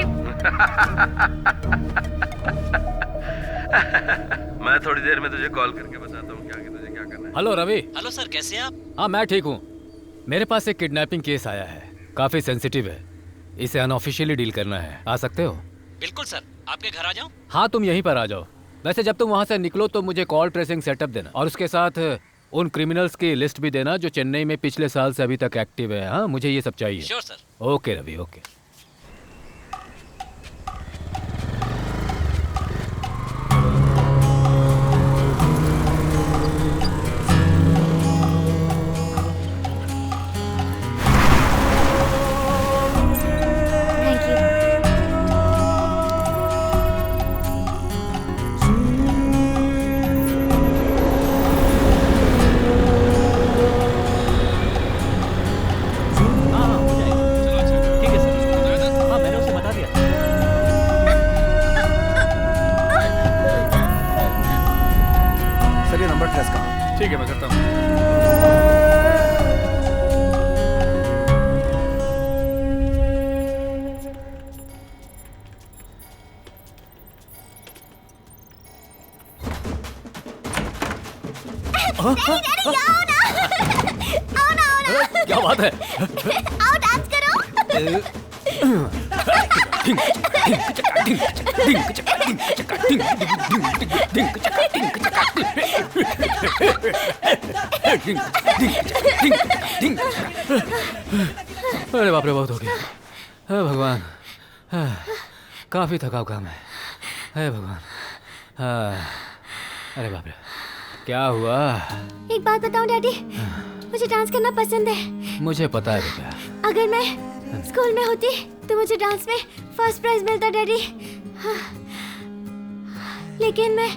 S7: मैं थोड़ी देर में तुझे कॉल करके बताता हूँ क्या कि तुझे क्या करना है।
S9: हेलो रवि।
S4: हेलो सर, कैसे हैं आप?
S9: हाँ मैं ठीक हूँ। मेरे पास एक किडनैपिंग केस आया है, काफी सेंसिटिव है, इसे अनऑफिशियली डील करना है। आ सकते हो?
S4: बिल्कुल सर, आपके घर आ जाऊं?
S9: हाँ तुम यहीं पर आ जाओ। वैसे जब तुम वहाँ से निकलो तो मुझे कॉल ट्रेसिंग सेटअप देना और उसके साथ उन क्रिमिनल्स की लिस्ट भी देना जो चेन्नई में पिछले साल से अभी तक एक्टिव है। हाँ मुझे ये सब चाहिए।
S4: Sure sir.
S9: Okay Ravi, okay.
S12: ठीक है, मैं करता हूँ।
S9: क्या बात है?
S3: आओ डांस करो।
S9: अरे बाप रे, बहुत हो गया। हे भगवान, काफी थकाव काम है। हे भगवान। अरे बाप रे, क्या हुआ?
S3: एक बात बताऊं डैडी, मुझे डांस करना पसंद है।
S9: मुझे पता है बेटा।
S3: अगर मैं स्कूल में होती तो मुझे डांस में फर्स्ट प्राइज मिलता डैडी। हाँ। लेकिन मैं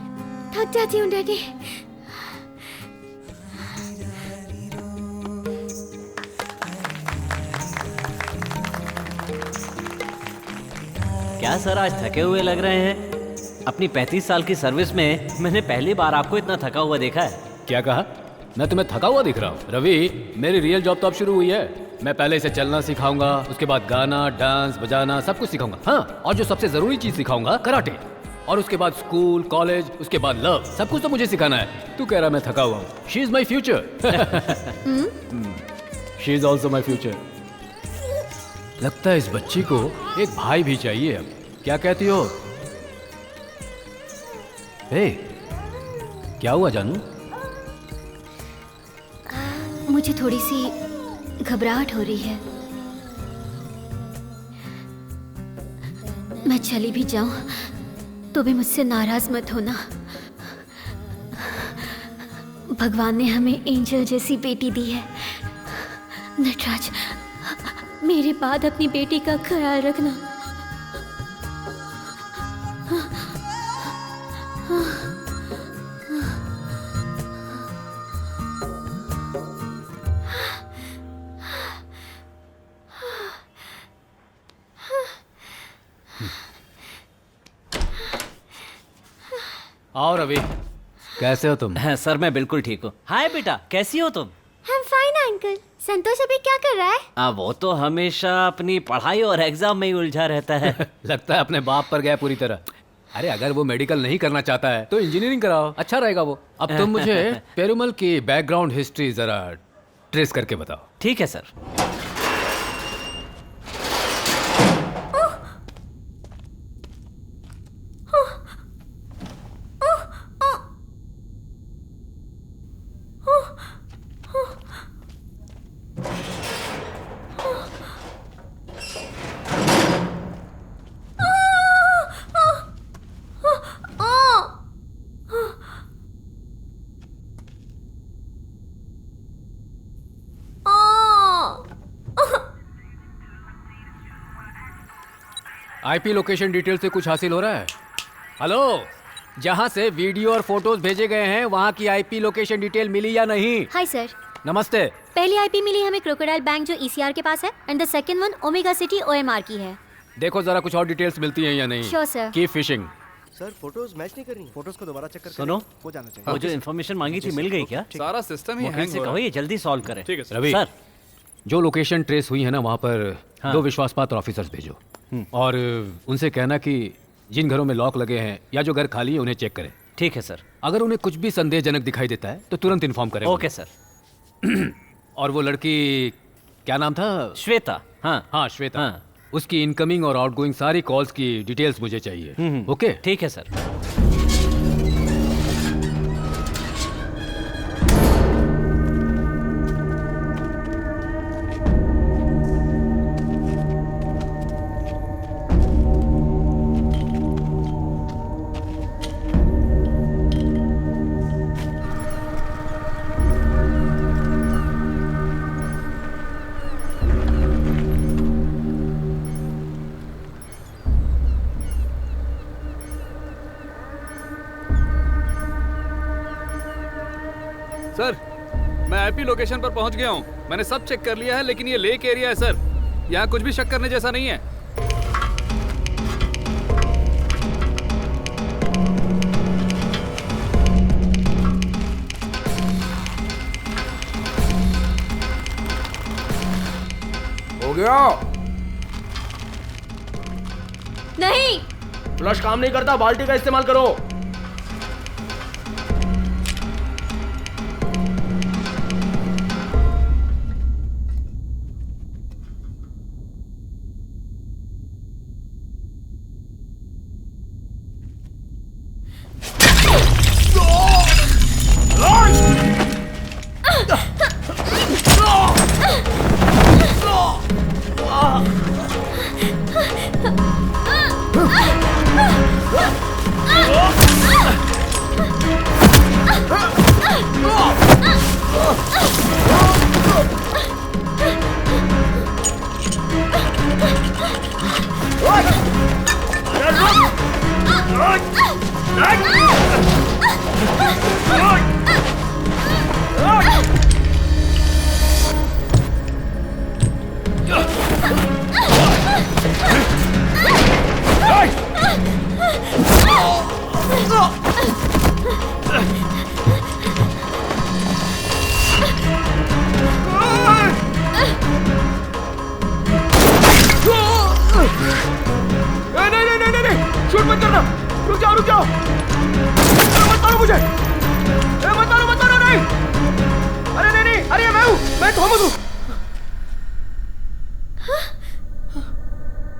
S3: थक जाती हूँ डैडी।
S4: क्या सर, आज थके हुए लग रहे हैं? अपनी 35 साल की सर्विस में मैंने पहली बार आपको इतना थका हुआ देखा है।
S9: क्या कहा? मैं तुम्हें थका हुआ दिख रहा हूँ? रवि, मेरी रियल जॉब तो अब शुरू हुई है। मैं पहले इसे चलना सिखाऊंगा, उसके बाद गाना, डांस, बजाना सब कुछ सिखाऊंगा। हाँ, और जो सबसे जरूरी चीज सिखाऊंगा, कराटे। और उसके बाद स्कूल, कॉलेज, उसके बाद लव, सब कुछ तो मुझे सिखाना है। तू कह रहा मैं थका हुआ हूँ। She is my future. She is also my future. लगता है इस बच्ची को एक भाई भी चाहिए अब। क्या कहती हो? हे, क्या हुआ जानू?
S3: मुझे थोड़ी सी घबराहट हो रही है। मैं चली भी जाऊं तो भी मुझसे नाराज मत होना। भगवान ने हमें एंजल जैसी बेटी दी है। नटराज, मेरे बाद अपनी बेटी का ख्याल रखना।
S9: आओ रवि, कैसे हो तुम?
S4: हाँ, सर मैं बिल्कुल ठीक हूँ। हाय बेटा, कैसी हो तुम?
S3: I'm fine, uncle. संतोष अभी क्या कर रहा है?
S4: वो तो हमेशा अपनी पढ़ाई और एग्जाम में ही उलझा रहता है।
S9: लगता है अपने बाप पर गया पूरी तरह। अरे अगर वो मेडिकल नहीं करना चाहता है तो इंजीनियरिंग कराओ, अच्छा रहेगा वो। अब तुम मुझे पेरुमल की बैकग्राउंड हिस्ट्री जरा ट्रेस करके बताओ।
S4: ठीक है सर।
S9: आईपी लोकेशन डिटेल से कुछ हासिल हो रहा है? हेलो, जहाँ से वीडियो और फोटोज भेजे गए हैं वहाँ की आईपी लोकेशन डिटेल मिली या नहीं?
S3: Hi sir.
S9: नमस्ते।
S3: पहली आईपी मिली हमें क्रोकोडाइल बैंक जो ईसीआर के पास है, and the second one omega city OMR की है।
S9: देखो जरा कुछ और डिटेल्स मिलती हैं या नहीं।
S3: Sure, sir.
S9: Keep fishing.
S6: Sir photos match नहीं कर रही।
S8: फोटोज को दोबारा चेक करके
S4: सुनो,
S8: हो जाना चाहिए।
S4: वो जो इन्फॉर्मेशन मांगी थी मिल गई क्या?
S12: सारा सिस्टम ही
S4: वकील
S12: हैंग
S4: से
S12: हो
S4: कहो
S12: रहा है।
S4: ये जल्दी सॉल्व करें।
S12: ठीक है सर।
S9: रवि,
S4: सर।
S9: जो लोकेशन ट्रेस हुई है ना वहाँ पर
S4: हाँ।
S9: 2 विश्वासपात्र ऑफिसर्स भेजो और उनसे कहना कि जिन घरों में लॉक लगे हैं या जो घर खाली है उन्हें चेक करें।
S4: ठीक है सर।
S9: अगर उन्हें कुछ भी संदेहजनक दिखाई देता है तो तुरंत इन्फॉर्म करें।
S4: Okay sir.
S9: और वो लड़की क्या नाम था?
S4: श्वेता। हाँ
S9: श्वेता।
S4: हाँ।
S9: उसकी इनकमिंग और आउटगोइंग सारी कॉल्स की डिटेल्स मुझे चाहिए। ओके
S4: ठीक है सर।
S12: सर, मैं आईपी लोकेशन पर पहुंच गया हूं। मैंने सब चेक कर लिया है, लेकिन ये लेक एरिया है सर। यहाँ कुछ भी शक करने जैसा नहीं है।
S2: हो गया।
S3: नहीं।
S2: फ्लश काम नहीं करता, बाल्टी का इस्तेमाल करो।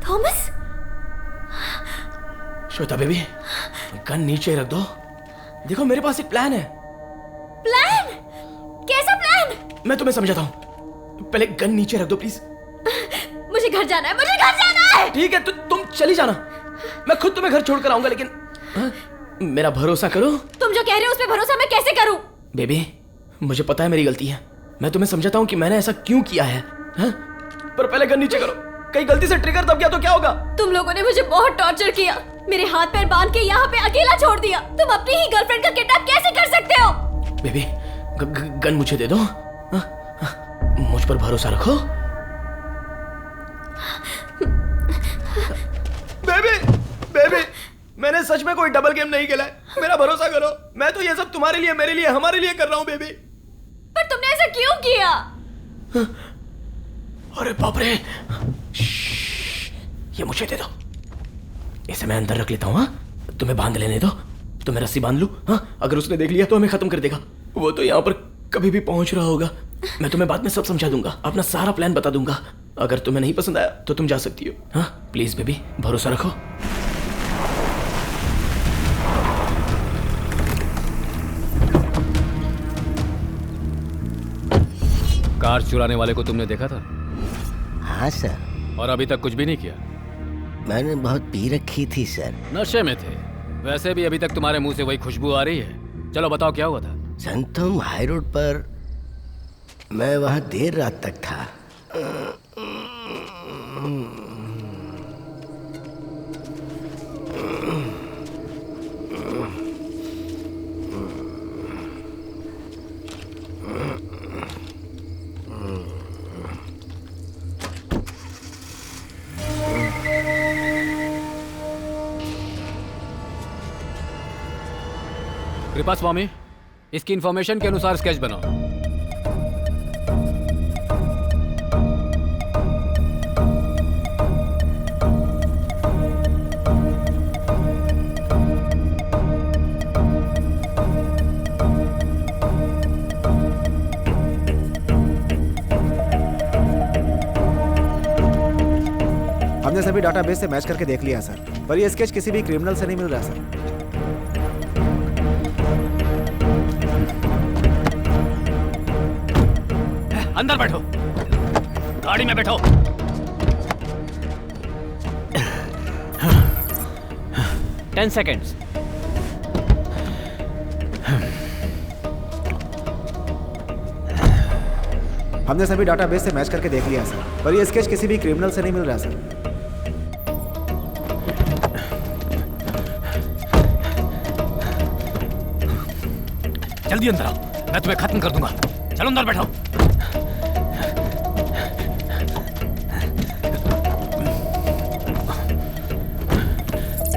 S3: थॉमस।
S2: श्वेता बेबी, गन नीचे रख दो। देखो मेरे पास एक प्लान है।
S3: प्लान? कैसा प्लान?
S2: मैं तुम्हें समझाता हूँ। पहले गन नीचे रख दो प्लीज।
S3: मुझे घर जाना है, मुझे घर जाना है।
S2: ठीक है, तुम चली जाना। मैं खुद तुम्हें घर छोड़कर आऊंगा, लेकिन मेरा भरोसा करो।
S3: तुम जो कह रहे हो उस पे भरोसा मैं कैसे करूं?
S2: बेबी, मुझे पता है मेरी गलती है। मैं तुम्हें समझाता हूँ कि मैंने ऐसा क्यों किया है, हाँ? पर पहले गन नीचे करो। कहीं गलती से ट्रिगर दब गया तो क्या होगा?
S3: तुम लोगों ने मुझे बहुत टॉर्चर किया, मेरे हाथ पैर बांध के यहाँ पे अकेला छोड़ दिया। तुम अपनी ही गर्लफ्रेंड का किडनैप कैसे कर सकते हो?
S2: बेबी, गन मुझे दे दो। मुझ पर भरोसा रखो। बेबी, मैंने सच में कोई डबल गेम नहीं खेला है। मेरा भरोसा करो। मैं तो ये सब तुम्हारे लिए, मेरे लिए, हमारे लिए कर रहा हूँ बेबी।
S3: पर तुमने ऐसा क्यों किया?
S2: अरे बाप रे, ये मुझे दे दो। इसे मैं अंदर रख लेता हूँ। तुम्हें बांध लेने दो, तो मैं रस्सी बांध लूँ। अगर उसने देख लिया तो हमें खत्म कर देगा। वो तो यहाँ पर कभी भी पहुंच रहा होगा। मैं तुम्हें बाद में सब समझा दूंगा, अपना सारा प्लान बता दूंगा। अगर तुम्हें नहीं पसंद आया तो तुम जा सकती हो। हाँ प्लीज बेबी, भरोसा रखो।
S9: कार चुराने वाले को तुमने देखा था?
S6: हाँ सर।
S9: और अभी तक कुछ भी नहीं किया?
S6: मैंने बहुत पी रखी थी सर।
S9: नशे में थे। वैसे भी अभी तक तुम्हारे मुंह से वही खुशबू आ रही है। चलो बताओ क्या हुआ था?
S6: संतम हाई रोड पर मैं वहाँ देर रात तक था।
S9: कृपा स्वामी, इसकी इंफॉर्मेशन के अनुसार स्केच बनाओ।
S8: हमने सभी डाटाबेस से मैच करके देख लिया सर, पर ये स्केच किसी भी क्रिमिनल से नहीं मिल रहा सर।
S9: अंदर बैठो, गाड़ी में बैठो।
S4: Ten seconds.
S8: हमने सभी डाटाबेस से मैच करके देख लिया सर, पर ये स्केच किसी भी क्रिमिनल से नहीं मिल रहा सर।
S9: जल्दी अंदर आओ, मैं तुम्हें खत्म कर दूंगा। चलो अंदर बैठो।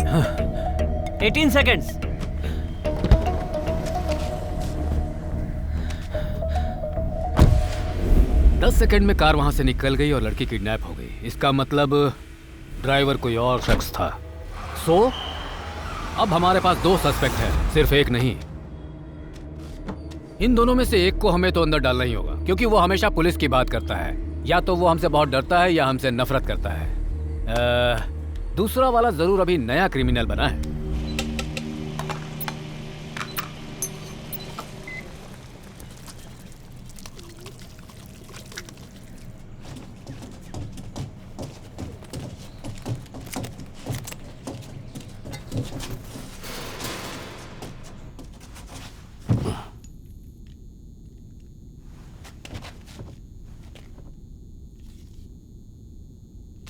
S4: हाँ। 18 सेकेंड्स।
S9: दस सेकंड में कार वहां से निकल गई और लड़की किडनैप हो गई। इसका मतलब ड्राइवर कोई और शख्स था। सो अब हमारे पास 2 सस्पेक्ट हैं, सिर्फ एक नहीं। इन दोनों में से एक को हमें तो अंदर डालना ही होगा, क्योंकि वो हमेशा पुलिस की बात करता है। या तो वो हमसे बहुत डरता है या हमसे नफरत करता है। दूसरा वाला जरूर अभी नया क्रिमिनल बना है।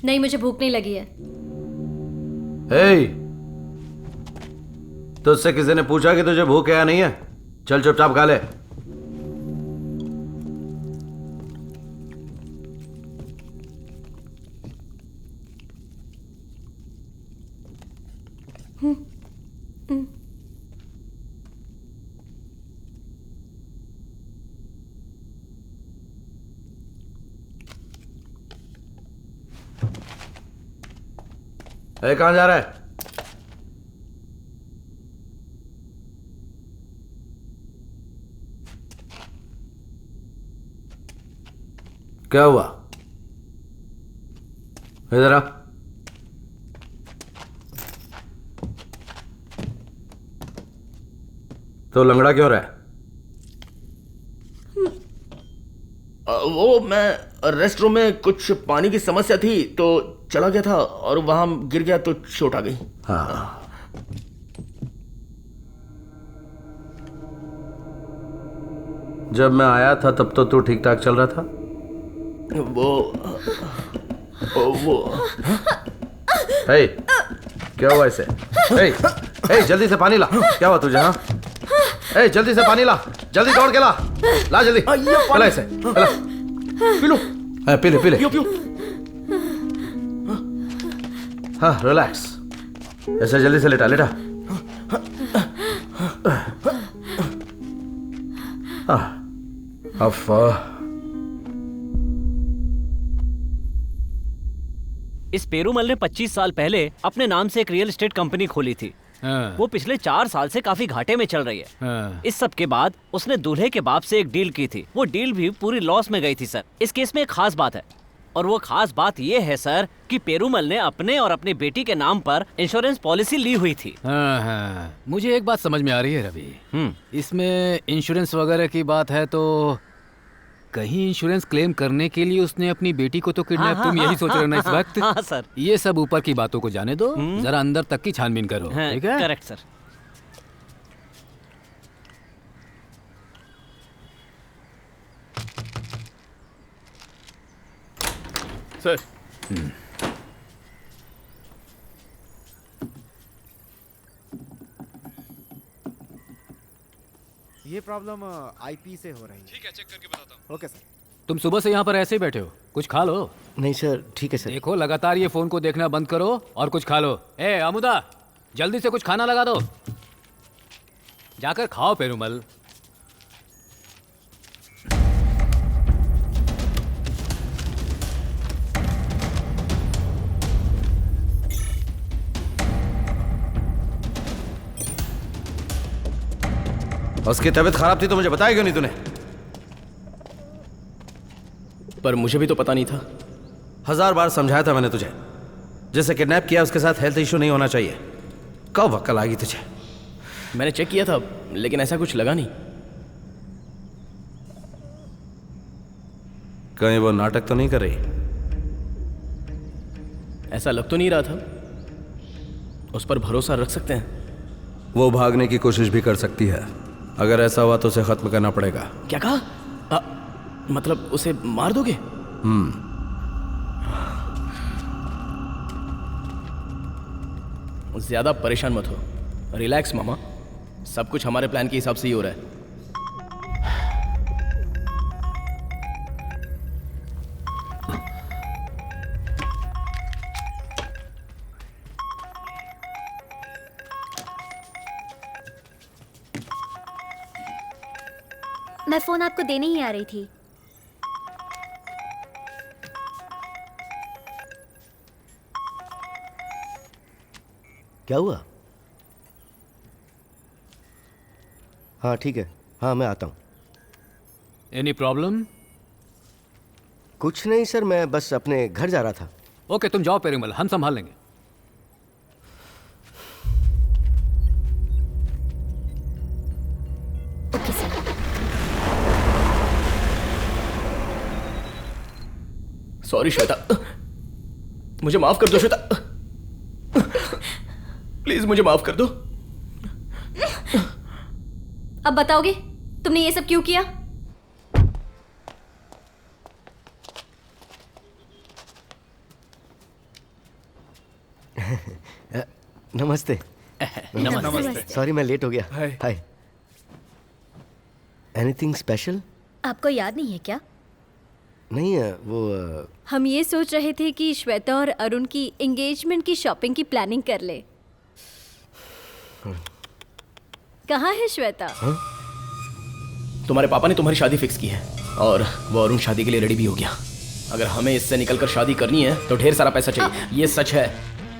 S13: नहीं, मुझे भूख नहीं लगी है।
S7: हे, तुझसे किसी ने पूछा कि तुझे भूख है या नहीं है? चल चुपचाप खा ले। कहां जा रहा है? क्या हुआ? इधर आ। तो लंगड़ा क्यों रहा है?
S2: वो मैं रेस्ट रूम में कुछ पानी की समस्या थी तो चला गया था और वहां गिर गया तो चोट आ गई।
S7: हाँ। जब मैं आया था तब तो तू ठीक ठाक चल रहा था। हे, क्या हुआ इसे? हे, जल्दी से पानी ला। क्या हुआ तुझे? हाँ, हे, जल्दी से पानी ला, जल्दी दौड़ के ला, ला जल्दी। पिला इसे, पिला, पी लो। पी ले, पी ले। हाँ, रिलैक्स। ऐसे जल्दी से लेटा, लेटा।
S4: इस पेरूमल ने 25 साल पहले अपने नाम से एक रियल एस्टेट कंपनी खोली थी। वो पिछले 4 साल से काफी घाटे में चल रही है। इस सब के बाद उसने दूल्हे के बाप से एक डील की थी। वो डील भी पूरी लॉस में गई थी सर। इस केस में एक खास बात है, और वो खास बात ये है सर कि पेरूमल ने अपने और अपनी बेटी के नाम पर इंश्योरेंस पॉलिसी ली हुई थी।
S9: हाँ, मुझे एक बात समझ में आ रही है रवि। इसमें इंश्योरेंस वगैरह की बात है तो कहीं इंश्योरेंस क्लेम करने के लिए उसने अपनी बेटी को तो किडनैप। तुम यही सोच रहे हो ना इस वक्त?
S4: हाँ सर।
S9: ये सब ऊपर की बातों को जाने दो, जरा अंदर तक की छानबीन करो। ठीक है?
S4: Correct sir.
S12: सर,
S8: ये प्रॉब्लम आईपी से हो रही है।
S12: ठीक है, चेक करके बताता हूँ।
S8: Okay sir.
S9: तुम सुबह से यहाँ पर ऐसे ही बैठे हो, कुछ खा लो।
S6: नहीं सर, ठीक है सर।
S9: देखो, लगातार ये फोन को देखना बंद करो और कुछ खा लो। ए अमुदा, जल्दी से कुछ खाना लगा दो। जाकर खाओ पेरूमल।
S7: उसकी तबीयत खराब थी तो मुझे बताया क्यों नहीं तूने?
S2: पर मुझे भी तो पता नहीं था।
S7: 1000 बार समझाया था मैंने तुझे, जिसे किडनैप किया उसके साथ हेल्थ इशू नहीं होना चाहिए। कब अक्ल आएगी तुझे?
S2: मैंने चेक किया था लेकिन ऐसा कुछ लगा नहीं।
S7: कहीं वो नाटक तो नहीं कर रही?
S2: ऐसा लग तो नहीं रहा था। उस पर भरोसा रख सकते हैं?
S7: वो भागने की कोशिश भी कर सकती है। अगर ऐसा हुआ तो उसे खत्म करना पड़ेगा।
S2: क्या कहा? मतलब उसे मार दोगे? ज्यादा परेशान मत हो, रिलैक्स मामा। सब कुछ हमारे प्लान के हिसाब से ही हो रहा है।
S3: मैं फोन आपको देने ही आ रही थी।
S6: क्या हुआ? हाँ ठीक है, हाँ मैं आता हूँ।
S9: Any problem?
S6: कुछ नहीं सर, मैं बस अपने घर जा रहा था।
S9: ओके तुम जाओ पेरूमल, हम संभाल लेंगे।
S3: Okay sir.
S2: सॉरी श्वेता, मुझे माफ कर दो श्वेता, प्लीज मुझे माफ कर दो।
S13: अब बताओगे तुमने ये सब क्यों किया?
S6: नमस्ते।
S2: नमस्ते।
S6: सॉरी मैं लेट हो गया। हाय। Anything special?
S13: आपको याद नहीं है क्या?
S6: नहीं है वो
S13: हम ये सोच रहे थे कि श्वेता और अरुण की एंगेजमेंट की शॉपिंग की प्लानिंग कर ले। कहाँ है श्वेता?
S2: तुम्हारे पापा ने तुम्हारी शादी फिक्स की है और वो अरुण शादी के लिए रेडी भी हो गया। अगर हमें इससे निकलकर शादी करनी है तो ढेर सारा पैसा चाहिए। ये सच है,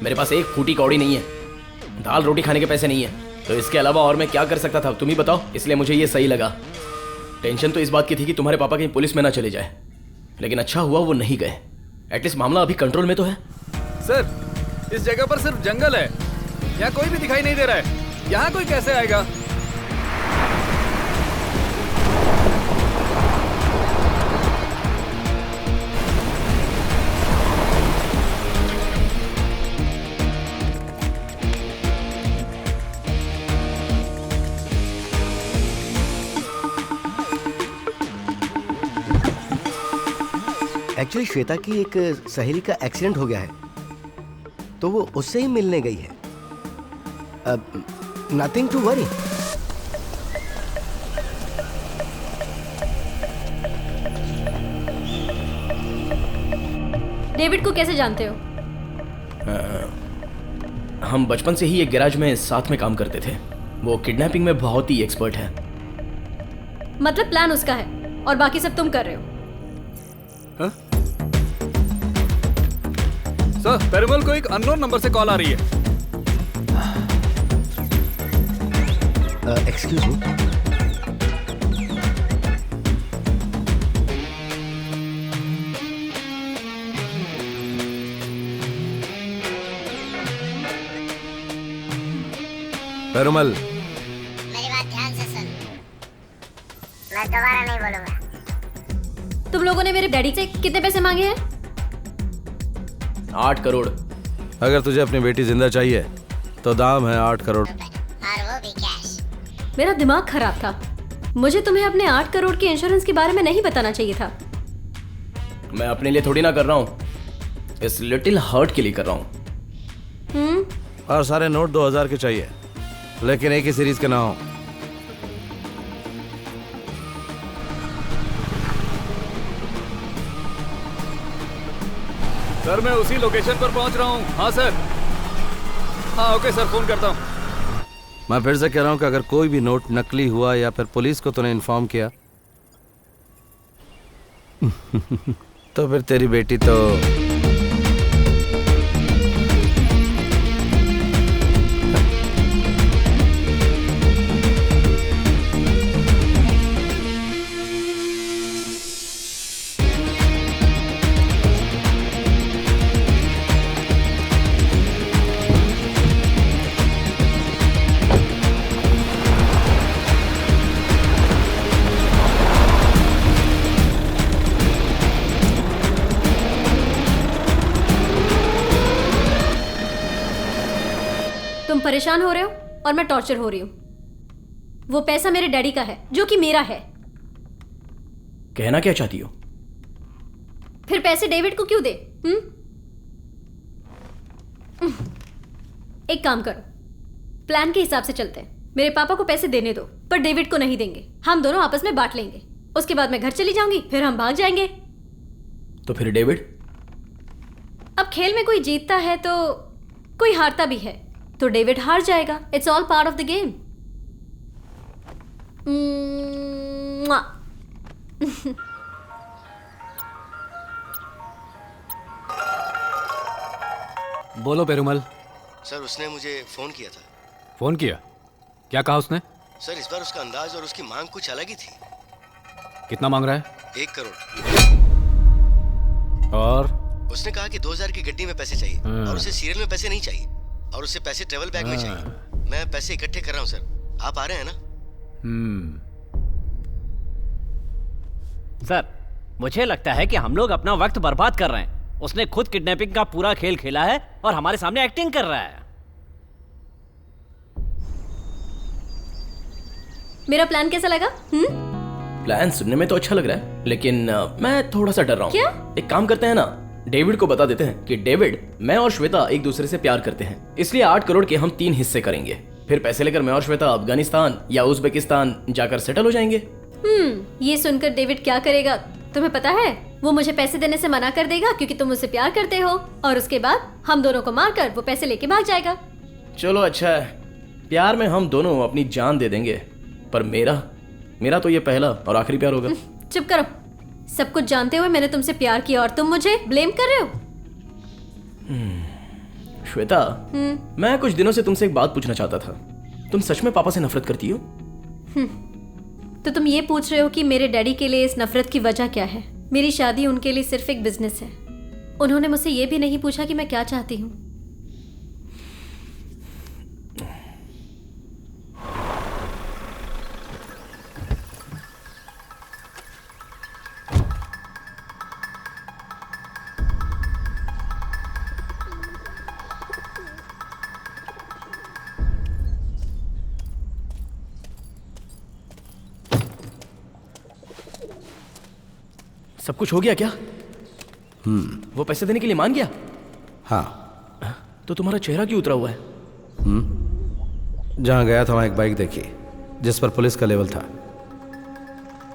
S2: मेरे पास एक फूटी कौड़ी नहीं है, दाल रोटी खाने के पैसे नहीं है, तो इसके अलावा और मैं क्या कर सकता था तुम ही बताओ। इसलिए मुझे ये सही लगा। टेंशन तो इस बात की थी कि तुम्हारे पापा कहीं पुलिस में ना चले जाए, लेकिन अच्छा हुआ वो नहीं गए। एटलीस्ट मामला अभी कंट्रोल में तो है।
S12: सर इस जगह पर सिर्फ जंगल है, यहाँ कोई भी दिखाई नहीं दे रहा है। यहाँ कोई कैसे आएगा?
S6: एक्चुअली श्वेता की एक सहेली का एक्सीडेंट हो गया है, तो वो उससे ही मिलने गई है। Nothing to worry.
S13: डेविड को कैसे जानते हो?
S2: हम बचपन से ही एक गैराज में साथ में काम करते थे। वो किडनैपिंग में बहुत ही एक्सपर्ट है।
S13: मतलब प्लान उसका है और बाकी सब तुम कर रहे हो?
S12: सर पेरूमल को एक अननोन नंबर से कॉल आ रही है।
S6: Excuse me.
S7: पेरूमल,
S11: मेरी बात ध्यान से सुन, मैं दोबारा नहीं बोलूंगा।
S13: तुम लोगों ने मेरे डैडी से कितने पैसे मांगे हैं?
S2: 8 करोड़।
S7: अगर तुझे अपनी बेटी जिंदा चाहिए तो दाम है 8 करोड़।
S11: और वो भी कैश।
S13: मेरा दिमाग खराब था। मुझे तुम्हें अपने 8 करोड़ के इंश्योरेंस के बारे में नहीं बताना चाहिए था।
S2: मैं अपने लिए थोड़ी ना कर रहा हूँ, इस लिटिल हर्ट के लिए कर रहा हूँ।
S7: और सारे नोट 2000 के चाहिए, लेकिन एक ही सीरीज के ना हो।
S12: सर मैं उसी लोकेशन पर पहुंच रहा हूँ। हाँ सर। हाँ ओके सर, फोन करता हूँ।
S7: मैं फिर से कह रहा हूं कि अगर कोई भी नोट नकली हुआ या फिर पुलिस को तूने इन्फॉर्म किया तो फिर तेरी बेटी तो
S13: तुम परेशान हो रहे हो और मैं टॉर्चर हो रही हूँ। वो पैसा मेरे डैडी का है जो कि मेरा है।
S2: कहना क्या चाहती हो?
S13: फिर पैसे डेविड को क्यों दे? एक काम करो, प्लान के हिसाब से चलते हैं। मेरे पापा को पैसे देने दो, पर डेविड को नहीं देंगे। हम दोनों आपस में बांट लेंगे। उसके बाद मैं घर चली जाऊंगी, फिर हम भाग जाएंगे।
S2: तो फिर डेविड?
S13: अब खेल में कोई जीतता है तो कोई हारता भी है, तो डेविड हार जाएगा। It's all part of the game.
S9: बोलो पेरुमल।
S6: सर उसने मुझे फोन किया था।
S9: फोन किया? क्या कहा उसने?
S6: सर इस बार उसका अंदाज और उसकी मांग कुछ अलग ही थी।
S9: कितना मांग रहा है?
S6: 1 करोड़।
S9: और
S6: उसने कहा कि 2000 की गड्डी में पैसे चाहिए और उसे सीरियल में पैसे नहीं चाहिए और उसे पैसे ट्रेवल बैग में चाहिए। मैं पैसे इकट्ठे कर रहा हूँ सर, आप आ रहे हैं ना?
S4: सर मुझे लगता है कि हम लोग अपना वक्त बर्बाद कर रहे हैं। उसने खुद किडनैपिंग का पूरा खेल खेला है और हमारे सामने एक्टिंग कर रहा है।
S13: मेरा प्लान कैसा लगा?
S2: प्लान सुनने में तो अच्छा लग रहा है, लेकिन मैं थोड़ा सा डर रहा हूँ।
S13: क्या?
S2: एक काम करते हैं ना, डेविड को बता देते हैं कि डेविड, मैं और श्वेता एक दूसरे से प्यार करते हैं, इसलिए 8 करोड़ के हम 3 हिस्से करेंगे। फिर पैसे लेकर मैं और श्वेता अफगानिस्तान या उज्बेकिस्तान जाकर सेटल हो जाएंगे।
S13: ये सुनकर डेविड क्या करेगा तुम्हें पता है? वो मुझे पैसे देने से मना कर देगा क्योंकि तुम मुझसे प्यार करते हो, और उसके बाद हम दोनों को मारकर वो पैसे लेके भाग जाएगा।
S2: चलो अच्छा है, प्यार में हम दोनों अपनी जान दे देंगे, पर मेरा तो ये पहला और आखिरी प्यार होगा।
S13: चुप करो। सब कुछ जानते हुए मैंने तुमसे प्यार किया और तुम मुझे ब्लेम कर रहे हो।
S2: श्वेता, मैं कुछ दिनों से तुमसे एक बात पूछना चाहता था। तुम सच में पापा से नफरत करती हो?
S13: तो तुम ये पूछ रहे हो कि मेरे डैडी के लिए इस नफरत की वजह क्या है? मेरी शादी उनके लिए सिर्फ एक बिजनेस है। उन्होंने मुझसे ये भी नहीं पूछा कि मैं क्या चाहती हूँ।
S2: सब कुछ हो गया क्या? वो पैसे देने के लिए मान गया?
S7: हाँ।
S2: तो तुम्हारा चेहरा क्यों उतरा हुआ है?
S7: जहां गया था वहां एक बाइक देखी जिस पर पुलिस का लेवल था।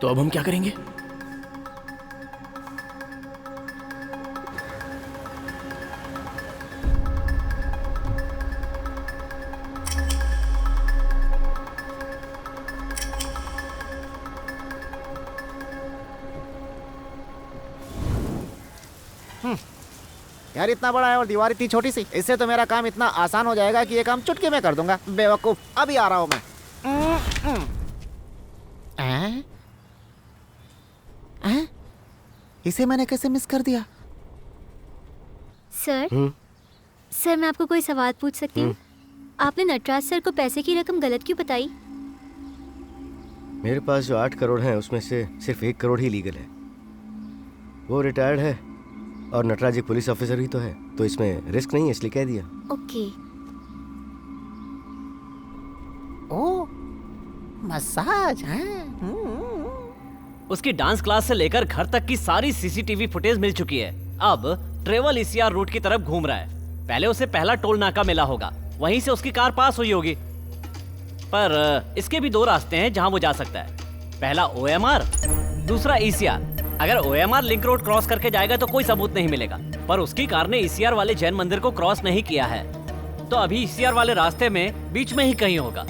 S2: तो अब हम क्या करेंगे?
S8: यार इतना बड़ा है और दीवार इतनी छोटी सी, इससे तो मेरा काम इतना आसान हो जाएगा कि ये काम चुटकी में कर दूंगा। बेवकूफ, अभी आ रहा हूं मैं। इसे मैंने कैसे मिस कर दिया?
S3: सर सर मैं आपको कोई सवाल पूछ सकती हूँ? आपने नटराज सर को पैसे की रकम गलत क्यों बताई?
S6: मेरे पास जो 8 करोड़ हैं उसमें से सिर्फ 1 करोड़ ही लीगल है। वो रिटायर्ड है और नटराज एक पुलिस ऑफिसर ही तो है, तो इसमें रिस्क नहीं है, इसलिए कह दिया।
S3: ओके।
S8: ओ, मसाज है?
S4: उसकी डांस क्लास से लेकर घर तक की सारी सीसीटीवी फुटेज मिल चुकी है। अब ट्रेवल ईसीआर रूट की तरफ घूम रहा है। पहले उसे पहला टोल नाका मिला होगा, वहीं से उसकी कार पास हुई होगी। पर इसके भी 2 रास्ते हैं जहां वो जा सकता है। पहला ओएमआर, दूसरा ईसीआर। अगर ओएमआर लिंक रोड क्रॉस करके जाएगा तो कोई सबूत नहीं मिलेगा, पर उसकी कार ने ईसीआर वाले जैन मंदिर को क्रॉस नहीं किया है, तो अभी ईसीआर वाले रास्ते में बीच में ही कहीं होगा।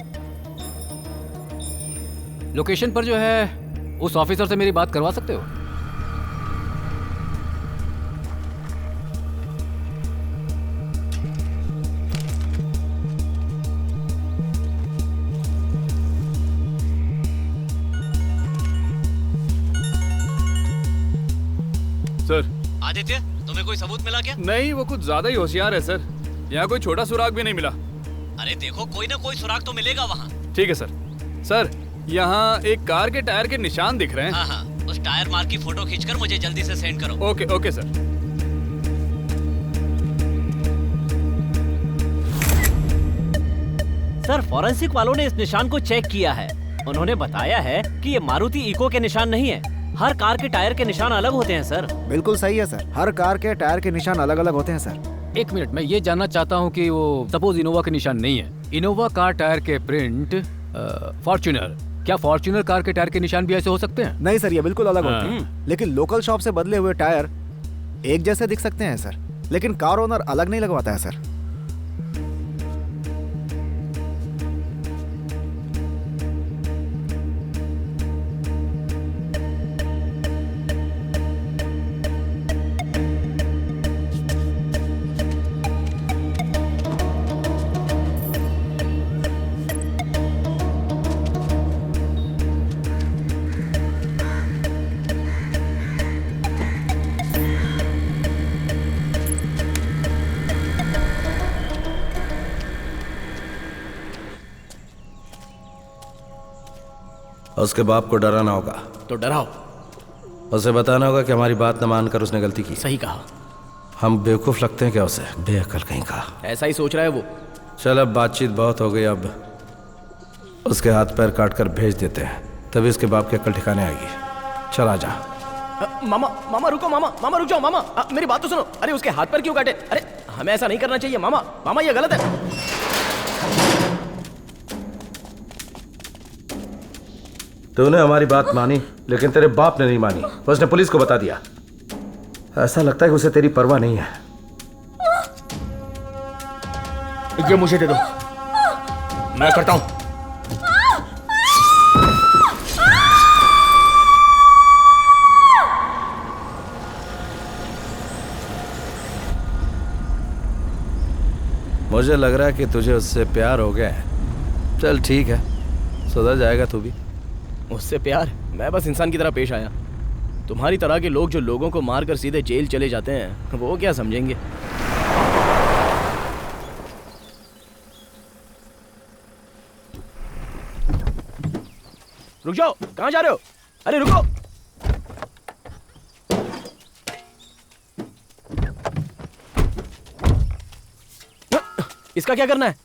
S9: लोकेशन पर जो है उस ऑफिसर से मेरी बात करवा सकते हो?
S12: सर।
S4: आदित्य, तुम्हें कोई सबूत मिला क्या?
S12: नहीं, वो कुछ ज्यादा ही होशियार है सर। यहाँ कोई छोटा सुराग भी नहीं मिला।
S4: अरे देखो, कोई ना कोई सुराग तो मिलेगा वहाँ।
S12: ठीक है सर। सर, यहाँ एक कार के टायर के निशान दिख रहे हैं।
S4: हाँ हाँ, उस टायर मार्क की फोटो खींचकर मुझे जल्दी से सेंड करो।
S12: Okay okay sir.
S4: Sir, forensic वालों ने इस निशान को चेक किया है। उन्होंने बताया है कि ये मारुति इको के निशान नहीं है। हर कार के टायर के निशान अलग होते हैं सर।
S8: बिल्कुल सही है सर, हर कार के टायर के निशान अलग अलग होते हैं सर।
S9: एक मिनट, मैं ये जानना चाहता हूँ कि वो सपोज इनोवा के निशान नहीं है, इनोवा कार टायर के प्रिंट फॉर्च्यूनर, क्या फॉर्च्यूनर कार के टायर के निशान भी ऐसे हो सकते हैं?
S8: नहीं सर, ये बिल्कुल अलग होते हैं। लेकिन लोकल शॉप से बदले हुए टायर एक जैसे दिख सकते हैं सर, लेकिन कार ओनर अलग नहीं लगवाता है सर।
S7: उसके बाप को डराना होगा।
S2: तो डराओ।
S7: उसे बताना होगा कि हमारी बात न मानकर उसने गलती की।
S2: सही कहा।
S7: हम बेवकूफ लगते हैं क्या उसे? बेअकल कहीं का।
S2: ऐसा ही सोच रहा है वो।
S7: चल, अब बातचीत बहुत हो गई, अब उसके हाथ पैर काट कर भेज देते हैं, तभी उसके बाप की अक्ल ठिकाने आएगी। चल आ जा।
S2: मामा रुको, मामा रुक जाओ मामा। मेरी बात तो सुनो। अरे उसके हाथ पैर क्यों काटे? अरे हमें ऐसा नहीं करना चाहिए मामा, ये गलत है।
S7: तूने हमारी बात मानी, लेकिन तेरे बाप ने नहीं मानी। उसने पुलिस को बता दिया। ऐसा लगता है कि उसे तेरी परवाह नहीं है।
S2: ये मुझे दे दो, मैं करता हूं।
S7: मुझे लग रहा है कि तुझे उससे प्यार हो गया है। चल ठीक है, सुधर जाएगा तू भी।
S2: उससे प्यार? मैं बस इंसान की तरह पेश आया। तुम्हारी तरह के लोग जो लोगों को मारकर सीधे जेल चले जाते हैं, वो क्या समझेंगे? रुक जाओ, कहां जा रहे हो? अरे रुको। इसका क्या करना है?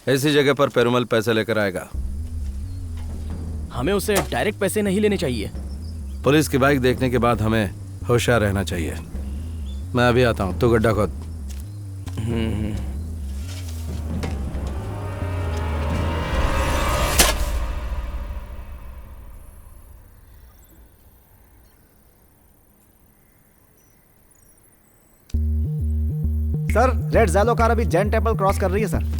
S7: ऐसी जगह पर पेरुमल पैसे लेकर आएगा।
S2: हमें उससे डायरेक्ट पैसे नहीं लेने चाहिए।
S7: पुलिस की बाइक देखने के बाद हमें होशियार रहना चाहिए। मैं अभी आता हूँ, तू गड्ढा खोद।
S8: सर, रेड ज़ैलो कार अभी जैन टेम्पल क्रॉस कर रही है सर।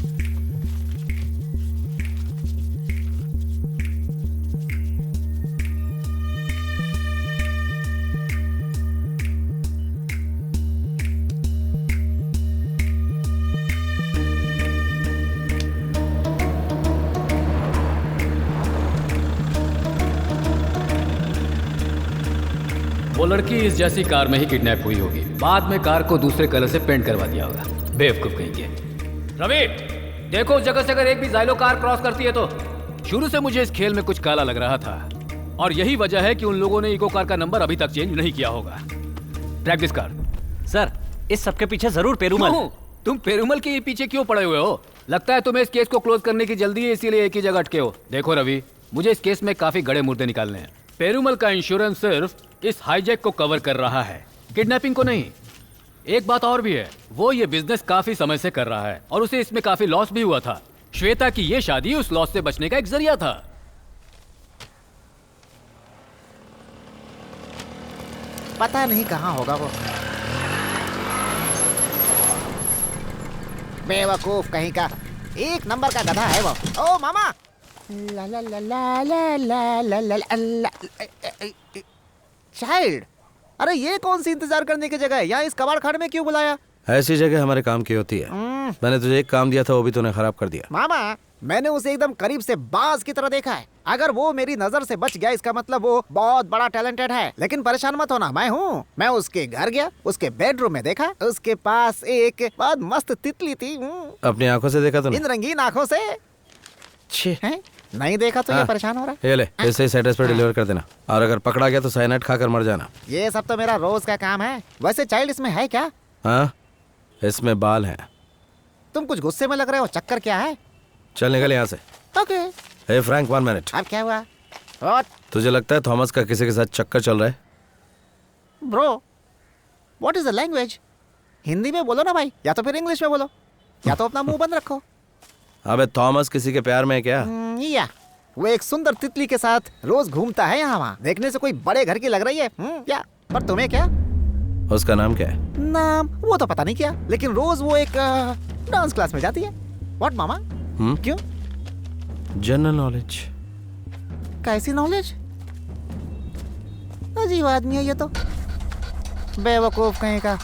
S9: वो लड़की इस जैसी कार में ही किडनैप हुई होगी, बाद में कार को दूसरे कलर से पेंट करवा दिया होगा। बेवकूफ कहेंगे। रवि, देखो उस जगह से अगर एक भी ज़ाइलो कार क्रॉस करती है तो। शुरू से मुझे इस खेल में कुछ काला लग रहा था, और यही वजह है कि उन लोगों ने इको कार का नंबर अभी तक चेंज नहीं किया होगा। Track this car.
S4: सर, इस सबके पीछे जरूर पेरुमल।
S9: तुम पेरुमल के पीछे क्यों पड़े हुए हो? लगता है तुम्हें इस केस को क्लोज करने की जल्दी है, इसीलिए एक ही जगह अटके हो। देखो रवि, मुझे इस केस में काफी गड़े मुर्दे निकालने हैं। पेरुमल का इंश्योरेंस सिर्फ इस हाईजैक को कवर कर रहा है, किडनैपिंग को नहीं। एक बात और भी है, वो ये बिजनेस काफी समय से कर रहा है और उसे इसमें काफी लॉस भी हुआ था। श्वेता की ये शादी उस लॉस से बचने का एक जरिया था।
S8: पता नहीं कहाँ होगा वो। बेवकूफ कहीं का, एक नंबर का गधा है वो। ओ मामा। ला ला ला ला ला ला ला ला ला ला। चाइल्ड, अरे ये कौन सी इंतजार करने की जगह है? यहाँ इस कबाड़ खाने में क्यों बुलाया?
S7: ऐसी जगह हमारे काम की होती है। मैंने तुझे एक काम दिया था, वो भी तूने खराब कर दिया।
S8: मामा, मैंने उसे एकदम करीब से बाज की तरह देखा है। अगर वो मेरी नजर से बच गया इसका मतलब वो बहुत बड़ा टैलेंटेड है। लेकिन परेशान मत होना, मैं हूँ। मैं उसके घर गया, उसके बेडरूम में देखा, उसके पास एक बहुत मस्त तितली थी।
S7: अपनी आंखों से देखा तूने?
S8: इन रंगीन आंखों से। हैं? नहीं देखा तो ये परेशान हो रहा है।
S7: ये ले, इसे इस एड्रेस पर डिलीवर कर देना, और अगर पकड़ा गया तो साइनाइड खाकर मर जाना।
S8: ये सब तो मेरा रोज का काम है। वैसे चाइल्ड इसमें है क्या?
S7: हाँ, इसमें बाल हैं।
S8: तुम कुछ गुस्से में लग रहे हो, चक्कर क्या है?
S7: चल निकल यहाँ से।
S8: ओके।
S7: हे फ्रैंक, 1 मिनट।
S8: अब क्या हुआ? What?
S7: तुझे लगता है थॉमस का किसी के साथ चक्कर चल रहा है?
S8: Bro, what is the language? Hindi में बोलो ना भाई, या तो फिर इंग्लिश में बोलो, या तो अपना मुंह बंद रखो।
S7: अबे थॉमस किसी के प्यार में है क्या?
S8: या वो एक सुंदर तितली के साथ रोज घूमता है यहाँ वहाँ। देखने से कोई बड़े घर की लग रही है। या पर तुम्हें क्या?
S7: उसका नाम क्या है?
S8: नाम वो तो पता नहीं क्या, लेकिन रोज वो एक डांस क्लास में जाती है। व्हाट मामा? क्यों?
S7: General knowledge.
S8: कैसी नॉलेज? अजीब आदमी है ये तो, बेवकूफ कहीं का।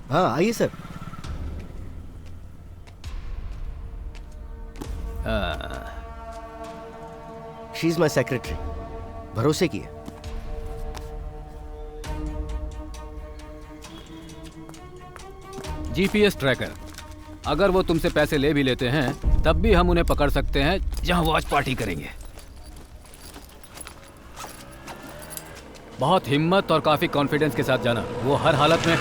S6: हाँ आइए sir. She is my secretary, भरोसे की है।
S9: जीपीएस ट्रैकर, अगर वो तुमसे पैसे ले भी लेते हैं तब भी हम उन्हें पकड़ सकते हैं जहां वो आज पार्टी करेंगे। बहुत हिम्मत और काफी कॉन्फिडेंस के साथ जाना, वो हर हालत में।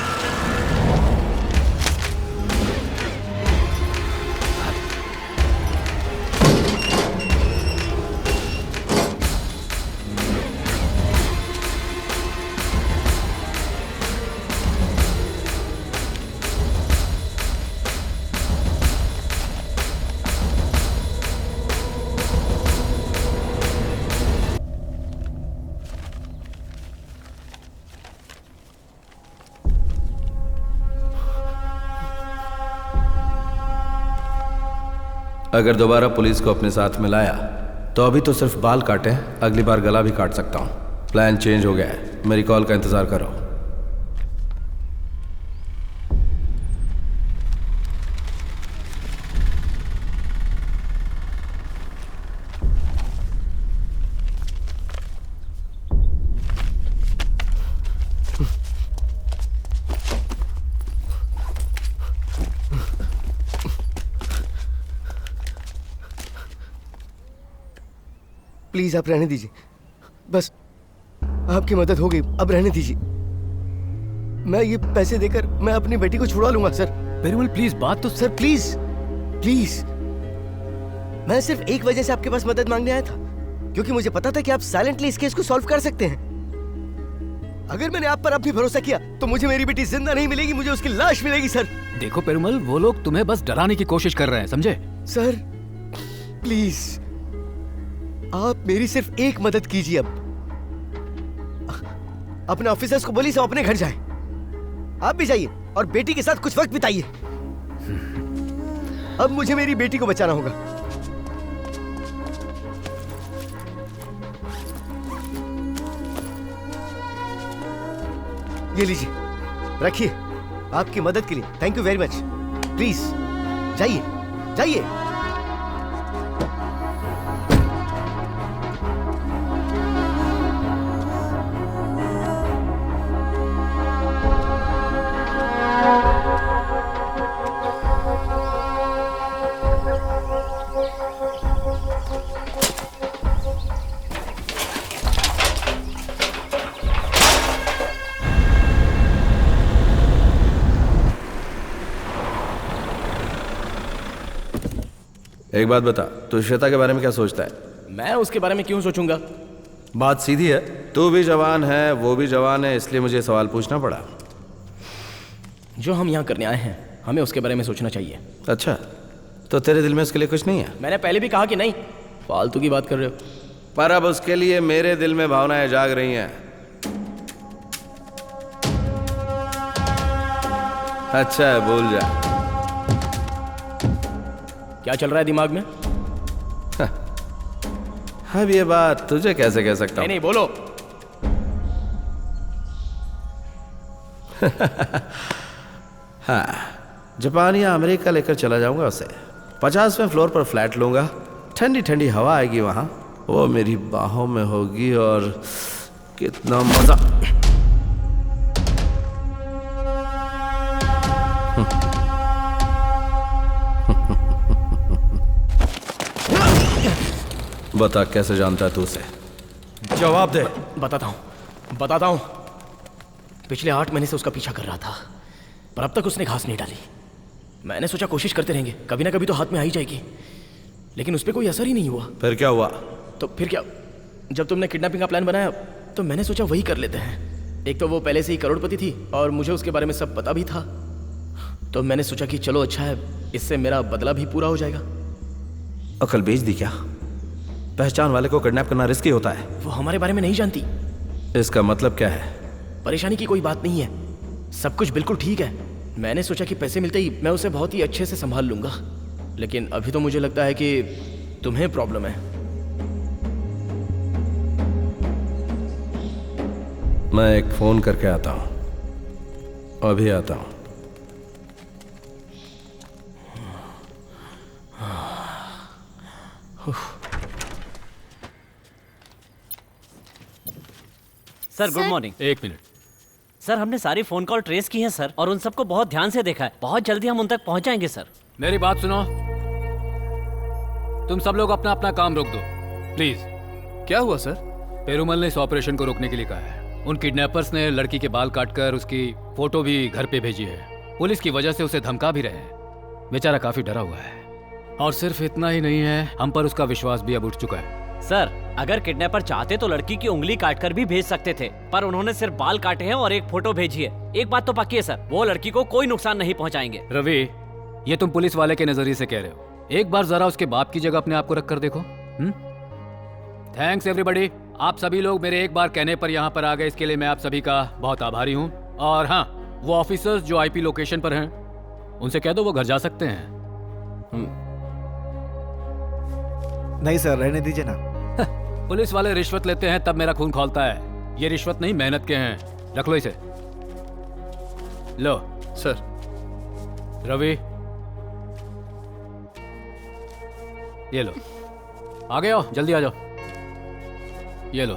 S7: अगर दोबारा पुलिस को अपने साथ में लाया तो अभी तो सिर्फ बाल काटे, अगली बार गला भी काट सकता हूँ। प्लान चेंज हो गया है, मेरी कॉल का इंतजार करो।
S6: प्लीज आप रहने दीजिए, बस आपकी मदद हो गई, अब रहने दीजिए। मैं ये पैसे देकर मैं अपनी बेटी को छुड़ा लूंगा सर।
S9: पेरुमल प्लीज बात तो।
S6: सर प्लीज प्लीज, मैं सिर्फ एक वजह से आपके पास मदद मांगने आया था, क्योंकि मुझे पता था कि आप साइलेंटली इस केस को सॉल्व कर सकते हैं। अगर मैंने आप पर अब भी भरोसा किया तो मुझे मेरी बेटी जिंदा नहीं मिलेगी, मुझे उसकी लाश मिलेगी सर।
S9: देखो पेरुमल, वो लोग तुम्हें बस डराने की कोशिश कर रहे हैं, समझे?
S6: सर प्लीज आप मेरी सिर्फ एक मदद कीजिए। अब अपने ऑफिसर्स को बोलिए सब अपने घर जाएं। आप भी जाइए और बेटी के साथ कुछ वक्त बिताइए। अब मुझे मेरी बेटी को बचाना होगा। ये लीजिए, रखिए, आपकी मदद के लिए thank you very much. Please जाइए जाइए।
S7: एक बात बता, तू श्वेता के बारे में क्या सोचता है?
S2: मैं उसके बारे में क्यों सोचूंगा?
S7: बात सीधी है, तू भी जवान है, वो भी जवान है, इसलिए मुझे सवाल पूछना पड़ा।
S2: जो हम यहाँ करने आए हैं, हमें उसके बारे में सोचना चाहिए।
S7: अच्छा, तो तेरे दिल में उसके लिए कुछ नहीं है?
S2: मैंने पहले भी कहा कि नहीं, फालतू की बात कर रहे हो।
S7: पर अब उसके लिए मेरे दिल में भावनाएं जाग रही हैं। अच्छा है, भूल जा।
S2: क्या चल रहा है दिमाग में?
S7: अब ये बात तुझे कैसे कह सकता हूं?
S2: नहीं बोलो।
S7: हाँ, जापान या अमेरिका लेकर चला जाऊंगा उसे। 50वें फ्लोर पर फ्लैट लूंगा, ठंडी ठंडी हवा आएगी वहां, वो मेरी बाहों में होगी और कितना मजा। बता, कैसे जानता है तू उसे? जवाब दे।
S2: बताता हूं। पिछले 8 महीने से उसका पीछा कर रहा था, पर अब तक उसने घास नहीं डाली। मैंने सोचा कोशिश करते रहेंगे, कभी ना कभी तो हाथ में आ ही जाएगी, लेकिन उस पर कोई असर ही नहीं हुआ।
S7: फिर क्या हुआ?
S2: तो फिर क्या, जब तुमने किडनैपिंग का प्लान बनाया तो मैंने सोचा वही कर लेते हैं। एक तो वो पहले से ही करोड़पति थी और मुझे उसके बारे में सब पता भी था, तो मैंने सोचा कि चलो अच्छा है, इससे मेरा बदला भी पूरा हो जाएगा।
S7: अकल बेच दी क्या? पहचान वाले को किडनैप करना रिस्की होता है।
S2: वो हमारे बारे में नहीं जानती।
S7: इसका मतलब क्या है?
S2: परेशानी की कोई बात नहीं है, सब कुछ बिल्कुल ठीक है। मैंने सोचा कि पैसे मिलते ही मैं उसे बहुत ही अच्छे से संभाल लूंगा, लेकिन अभी तो मुझे लगता है कि तुम्हें प्रॉब्लम है।
S7: मैं एक फोन करके आता हूं, अभी आता हूं।
S4: Sir good morning.
S9: 1 minute.
S4: Sir हमने सारी फोन कॉल ट्रेस की हैं सर, और उन सबको बहुत ध्यान से देखा है। बहुत जल्दी हम उन तक पहुंच जाएंगे सर।
S9: मेरी बात सुनो, तुम सब लोग अपना अपना काम रोक दो प्लीज।
S12: क्या हुआ सर?
S9: पेरुमल ने इस ऑपरेशन को रोकने के लिए कहा है। उन किडनैपर्स ने लड़की के बाल काटकर उसकी फोटो भी घर पे भेजी है। पुलिस की वजह से उसे धमका भी रहे हैं। बेचारा काफी डरा हुआ है। और सिर्फ इतना ही नहीं है, हम पर उसका विश्वास भी अब उठ चुका है।
S4: सर अगर किडनैपर चाहते तो लड़की की उंगली काटकर भी भेज सकते थे, पर उन्होंने सिर्फ बाल काटे हैं और एक फोटो भेजी है। एक बात तो पक्की है सर, वो लड़की को कोई नुकसान नहीं पहुंचाएंगे।
S9: रवि, ये तुम पुलिस वाले के नजरिए से कह रहे हो, एक बार जरा उसके बाप की जगह अपने आप को रख कर देखो। Thanks everybody. आप सभी लोग मेरे एक बार कहने पर यहाँ पर आ गए, इसके लिए मैं आप सभी का बहुत आभारी हूँ। और हाँ, वो ऑफिसर्स जो आईपी लोकेशन पर हैं, उनसे कह दो वो घर जा सकते हैं।
S8: नहीं सर, रहने दीजिए ना।
S9: पुलिस वाले रिश्वत लेते हैं तब मेरा खून खौलता है। ये रिश्वत नहीं, मेहनत के हैं। रख लो इसे। लो
S12: सर।
S9: रवि, ये लो। आगे आओ, जल्दी आ जाओ। ये लो।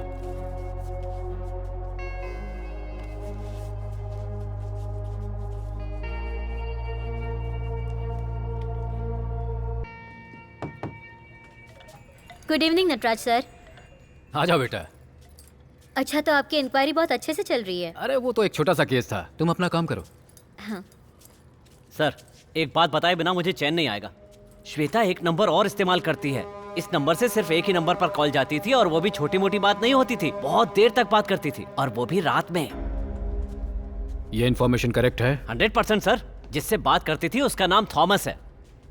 S3: Good evening Nataraj sir.
S9: आ जाओ बेटा।
S3: अच्छा, तो आपकी इंक्वायरी बहुत अच्छे से चल रही है।
S9: अरे वो तो एक छोटा सा केस था, तुम अपना काम करो।
S3: हाँ।
S4: सर एक बात बताए बिना मुझे चैन नहीं आएगा। श्वेता एक नंबर और इस्तेमाल करती है। इस नंबर से सिर्फ एक ही नंबर पर कॉल जाती थी, और वो भी छोटी मोटी बात नहीं होती थी, बहुत देर तक बात करती थी, और वो भी रात में।
S9: ये इन्फॉर्मेशन करेक्ट है?
S4: 100% सर। जिससे बात करती थी उसका नाम थॉमस है।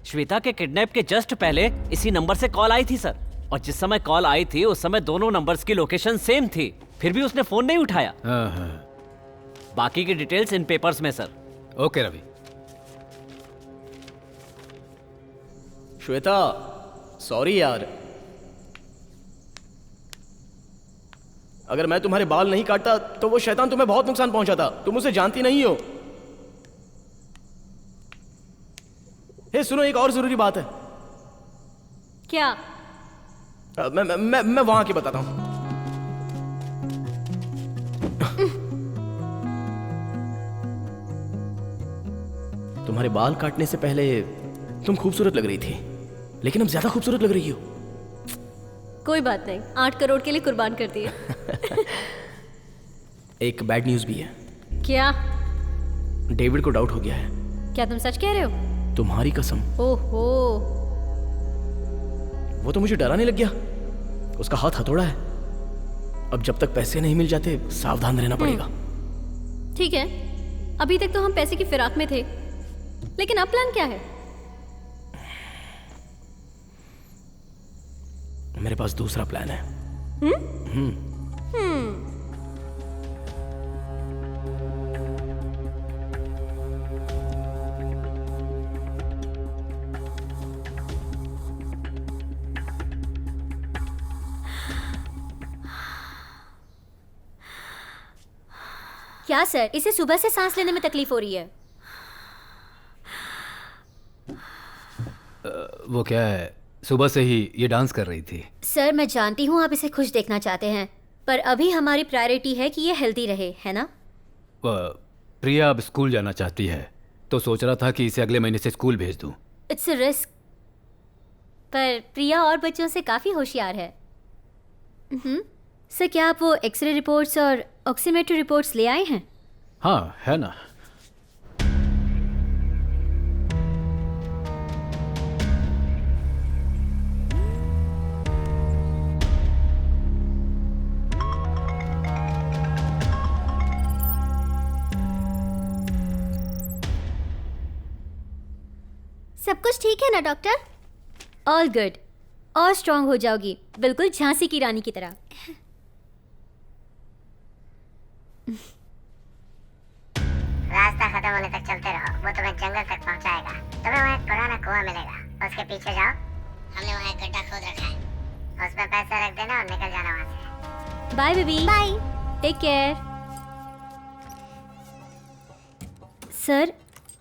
S4: श्वेता के किडनैप के जस्ट पहले इसी नंबर से कॉल आई थी सर, और जिस समय कॉल आई थी उस समय दोनों नंबर्स की लोकेशन सेम थी, फिर भी उसने फोन नहीं उठाया। बाकी की डिटेल्स इन पेपर्स में sir.
S9: Okay Ravi.
S2: Shweta, sorry यार, अगर मैं तुम्हारे बाल नहीं काटता तो वो शैतान तुम्हें बहुत नुकसान पहुंचाता। तुम उसे जानती नहीं हो। हे सुनो, एक और जरूरी बात है।
S13: क्या?
S2: मैं वहां के बताता हूं। तुम्हारे बाल काटने से पहले तुम खूबसूरत लग रही थी, लेकिन अब ज्यादा खूबसूरत लग रही हो।
S13: कोई बात नहीं, 8 करोड़ के लिए कुर्बान कर दिए।
S2: एक बैड न्यूज भी है।
S13: क्या?
S2: डेविड को डाउट हो गया है।
S13: क्या तुम सच कह रहे हो?
S2: तुम्हारी कसम।
S13: ओहो,
S2: वो तो मुझे डराने लग गया। उसका हाथ हथौड़ा है। अब जब तक पैसे नहीं मिल जाते सावधान रहना पड़ेगा।
S13: ठीक है, अभी तक तो हम पैसे की फिराक में थे, लेकिन अब प्लान क्या है?
S2: मेरे पास दूसरा प्लान है।
S3: क्या सर, इसे सुबह से सांस लेने में तकलीफ हो रही है?
S9: वो क्या है, सुबह से ही ये डांस कर रही थी।
S3: सर मैं जानती हूँ आप इसे खुश देखना चाहते हैं, पर अभी हमारी प्रायोरिटी है कि ये हेल्दी रहे, है ना?
S9: प्रिया अब स्कूल जाना चाहती है, तो सोच रहा था कि इसे अगले महीने से स्कूल भेज दूं।
S3: इट्स अ रिस्क, पर प्रिया और बच्चों से काफ़ी होशियार है। सर क्या आप वो एक्सरे रिपोर्ट्स और ऑक्सीमेट्री रिपोर्ट्स ले आए हैं?
S9: हाँ, है ना।
S3: सब कुछ ठीक है ना डॉक्टर? ऑल गुड, और स्ट्रांग हो जाओगी, बिल्कुल झांसी की रानी की तरह।
S11: रास्ता खत्म होने तक चलते रहो, वो तुम्हें जंगल तक पहुंचाएगा। तुम्हें वहाँ एक पुराना कुआं मिलेगा, उसके पीछे जाओ। हमने वहाँ एक गड्ढा खोद रखा है, उसमें पैसे रख देना और निकल जाना वहाँ से।
S3: Bye baby. Bye, take care. Sir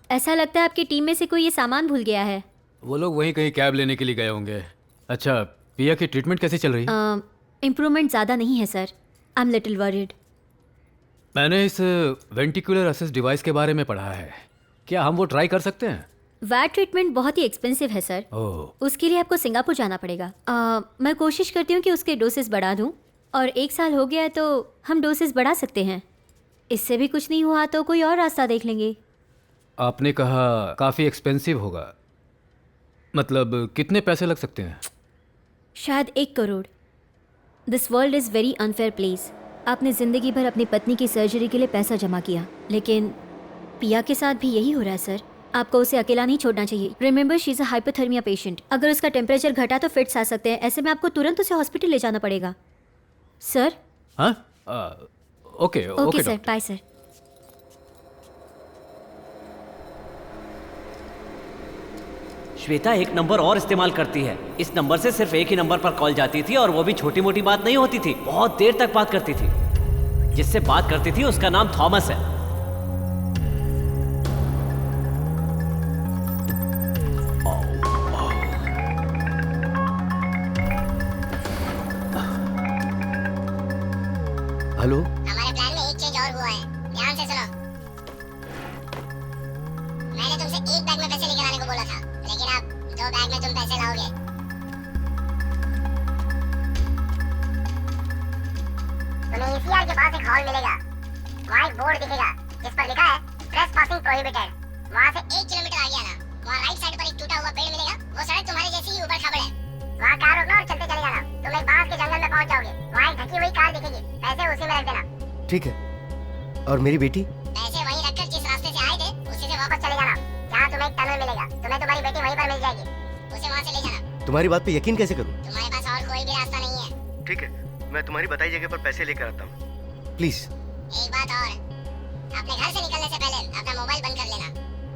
S3: ऐसा लगता है आपकी टीम में से कोई ये सामान भूल गया है।
S9: वो लोग वहीं कहीं कैब लेने के लिए गए होंगे। अच्छा, पिया की ट्रीटमेंट कैसी चल रही है?
S3: इम्प्रूवमेंट ज़्यादा नहीं है sir, I am little worried.
S9: मैंने इस वेंटिकुलर असिस्ट डिवाइस के बारे में पढ़ा है, क्या हम वो ट्राई कर सकते हैं?
S3: वैट ट्रीटमेंट बहुत ही एक्सपेंसिव है सर। उसके लिए आपको सिंगापुर जाना पड़ेगा। मैं कोशिश करती हूँ कि उसके डोसेस बढ़ा दूँ, और 1 साल हो गया है तो हम डोसेस बढ़ा सकते हैं। इससे भी कुछ नहीं हुआ तो कोई और रास्ता देख लेंगे।
S9: आपने कहा काफ़ी एक्सपेंसिव होगा, मतलब कितने पैसे लग सकते हैं?
S3: शायद 1 crore. This world is very unfair place. आपने ज़िंदगी भर अपनी पत्नी की सर्जरी के लिए पैसा जमा किया, लेकिन पिया के साथ भी यही हो रहा है सर। आपको उसे अकेला नहीं छोड़ना चाहिए। Remember she is a hypothermia patient. अगर उसका टेम्परेचर घटा तो फिट्स आ सकते हैं। ऐसे में आपको तुरंत उसे हॉस्पिटल ले जाना पड़ेगा सर।
S9: हाँ, okay
S3: okay sir, bye sir.
S4: Shweta एक नंबर और इस्तेमाल करती है। इस नंबर से सिर्फ एक ही नंबर पर कॉल जाती थी, और वो भी छोटी मोटी बात नहीं होती थी, बहुत देर तक बात करती थी। जिससे बात करती थी उसका नाम थॉमस है।
S6: हेलो,
S11: हमारे प्लान में एक चेंज और हुआ है, ध्यान से सुनो। मैंने तुमसे एक बैग में पैसे लेकर आने को बोला था, लेकिन अब 2 बैग में तुम पैसे लाओगे। तुम्हें ECR के पास एक हॉल मिलेगा, वहाँ एक बोर्ड दिखेगा जिस पर लिखा है ट्रेसपासिंग प्रोहिबिटेड। वहाँ से 1 किलोमीटर आगे आना, वहाँ राइट साइड पर एक टूटा हुआ पेड़ मिलेगा। वो सड़क तुम्हारे जैसी ही ऊबड़ खाबड़ है, वहाँ कार रोकना और चलते चले जाना। तुम एक बांस के जंगल में पहुँच जाओगे, वहाँ एक ढकी हुई कार दिखेगी, पैसे उसी में रख देना।
S6: ठीक है। और मेरी बेटी?
S11: पैसे वहीं रखकर जिस रास्ते से आए थे उसी से वापस चले जाना। जहाँ तुम्हें एक टनल मिलेगा, तुम्हें तुम्हारी बेटी वहीं पर मिल जाएगी, उसे वहाँ से ले जाना।
S6: तुम्हारी बात पे यकीन कैसे करूं?
S11: तुम्हारे पास और कोई भी रास्ता नहीं है।
S6: ठीक है, मैं तुम्हारी बताई जगह पर पैसे लेकर आता हूँ। प्लीज।
S11: एक बात और, अपने घर से निकलने से पहले अपना मोबाइल बंद कर लेना।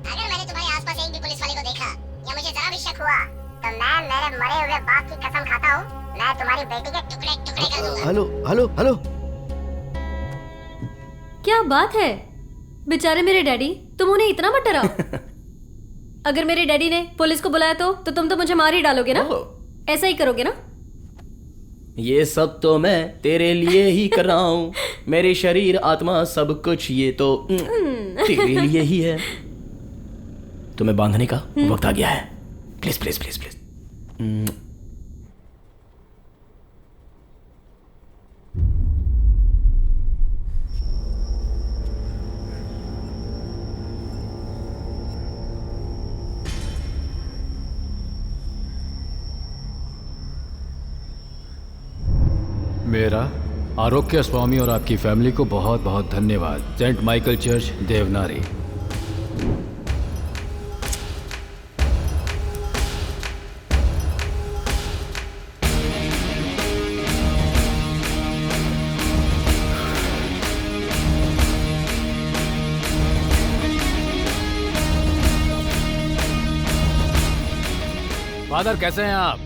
S11: अगर मैंने तुम्हारे आसपास एक भी पुलिस वाले को देखा या मुझे जरा भी शक हुआ तो मैं मेरे मरे हुए बाप की कसम खाता हूँ, मैं तुम्हारी बेटी के टुकड़े टुकड़े कर दूंगा।
S6: Hello hello hello.
S13: क्या बात है बेचारे मेरे डैडी, तुम उन्हें इतना मत डराओ। अगर मेरे डैडी ने पुलिस को बुलाया तो तुम तो मुझे मार ही डालोगे ना? ऐसा ही करोगे ना?
S2: ये सब तो मैं तेरे लिए ही कर रहा हूँ। मेरे शरीर आत्मा सब कुछ ये तो तेरे लिए ही है। तुम्हें बांधने का वक्त आ गया है। Please please please please.
S9: मेरा आरोग्य स्वामी और आपकी फैमिली को बहुत बहुत धन्यवाद। Saint Michael church, Devnari. Father कैसे हैं आप?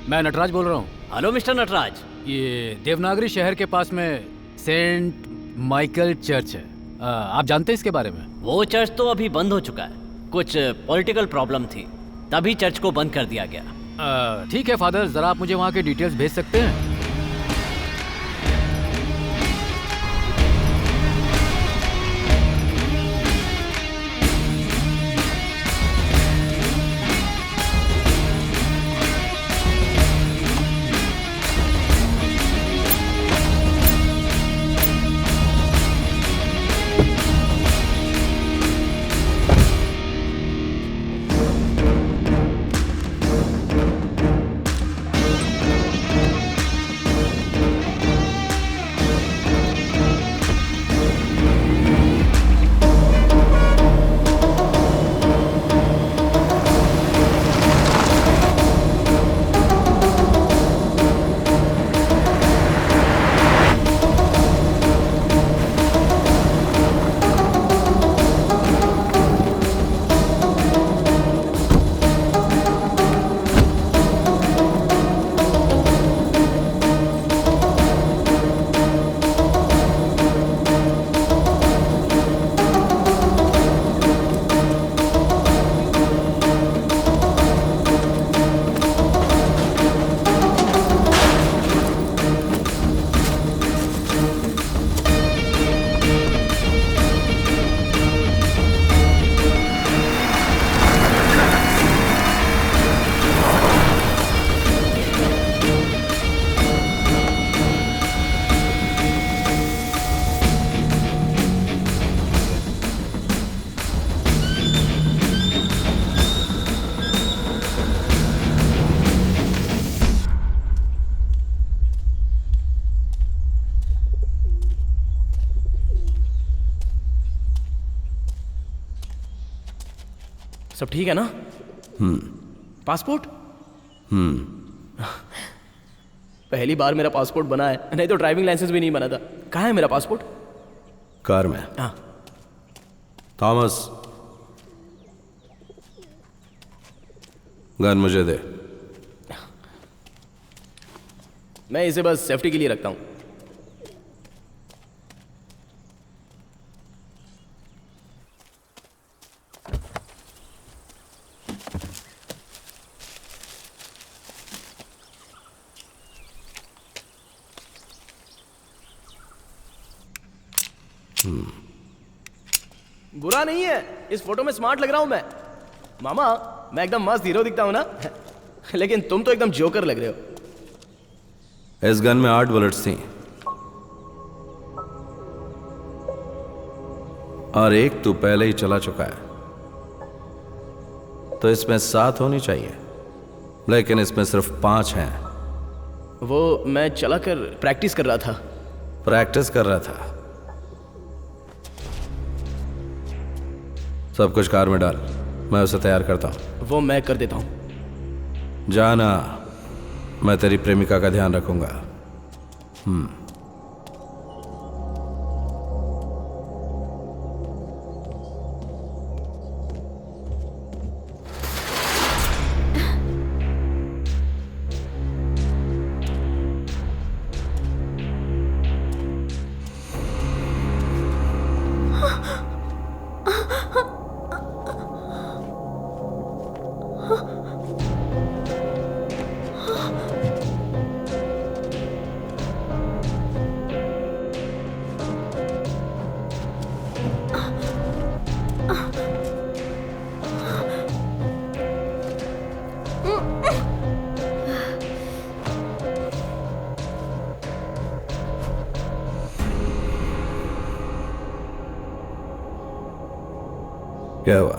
S9: मैं नटराज बोल रहा हूँ।
S4: Hello mister Nataraj.
S9: ये देवनागरी शहर के पास में सेंट माइकल चर्च है। आप जानते हैं इसके बारे में?
S4: वो चर्च तो अभी बंद हो चुका है, कुछ पॉलिटिकल प्रॉब्लम थी, तभी चर्च को बंद कर दिया गया।
S9: ठीक है फादर, जरा आप मुझे वहाँ के डिटेल्स भेज सकते हैं?
S2: सब ठीक है ना? पासपोर्ट? पहली बार मेरा पासपोर्ट बना है, नहीं तो ड्राइविंग लाइसेंस भी नहीं बना था। कहाँ है मेरा पासपोर्ट?
S7: कार में।
S2: हाँ।
S7: थॉमस, गन मुझे दे।
S2: मैं इसे बस सेफ्टी के लिए रखता हूं। बुरा नहीं है, इस फोटो में स्मार्ट लग रहा हूं मैं। मामा, मैं एकदम मस्त हीरो दिखता हूं ना? लेकिन तुम तो एकदम जोकर लग रहे हो।
S7: इस गन में 8 बुलेट्स थी और एक तो पहले ही चला चुका है, तो इसमें 7 होनी चाहिए, लेकिन इसमें सिर्फ 5 हैं।
S2: वो मैं चलाकर प्रैक्टिस कर रहा था।
S7: प्रैक्टिस कर रहा था? सब कुछ कार में डाल, मैं उसे तैयार करता हूं।
S2: वो मैं कर देता हूं।
S7: जाना, मैं तेरी प्रेमिका का ध्यान रखूंगा। क्या हुआ?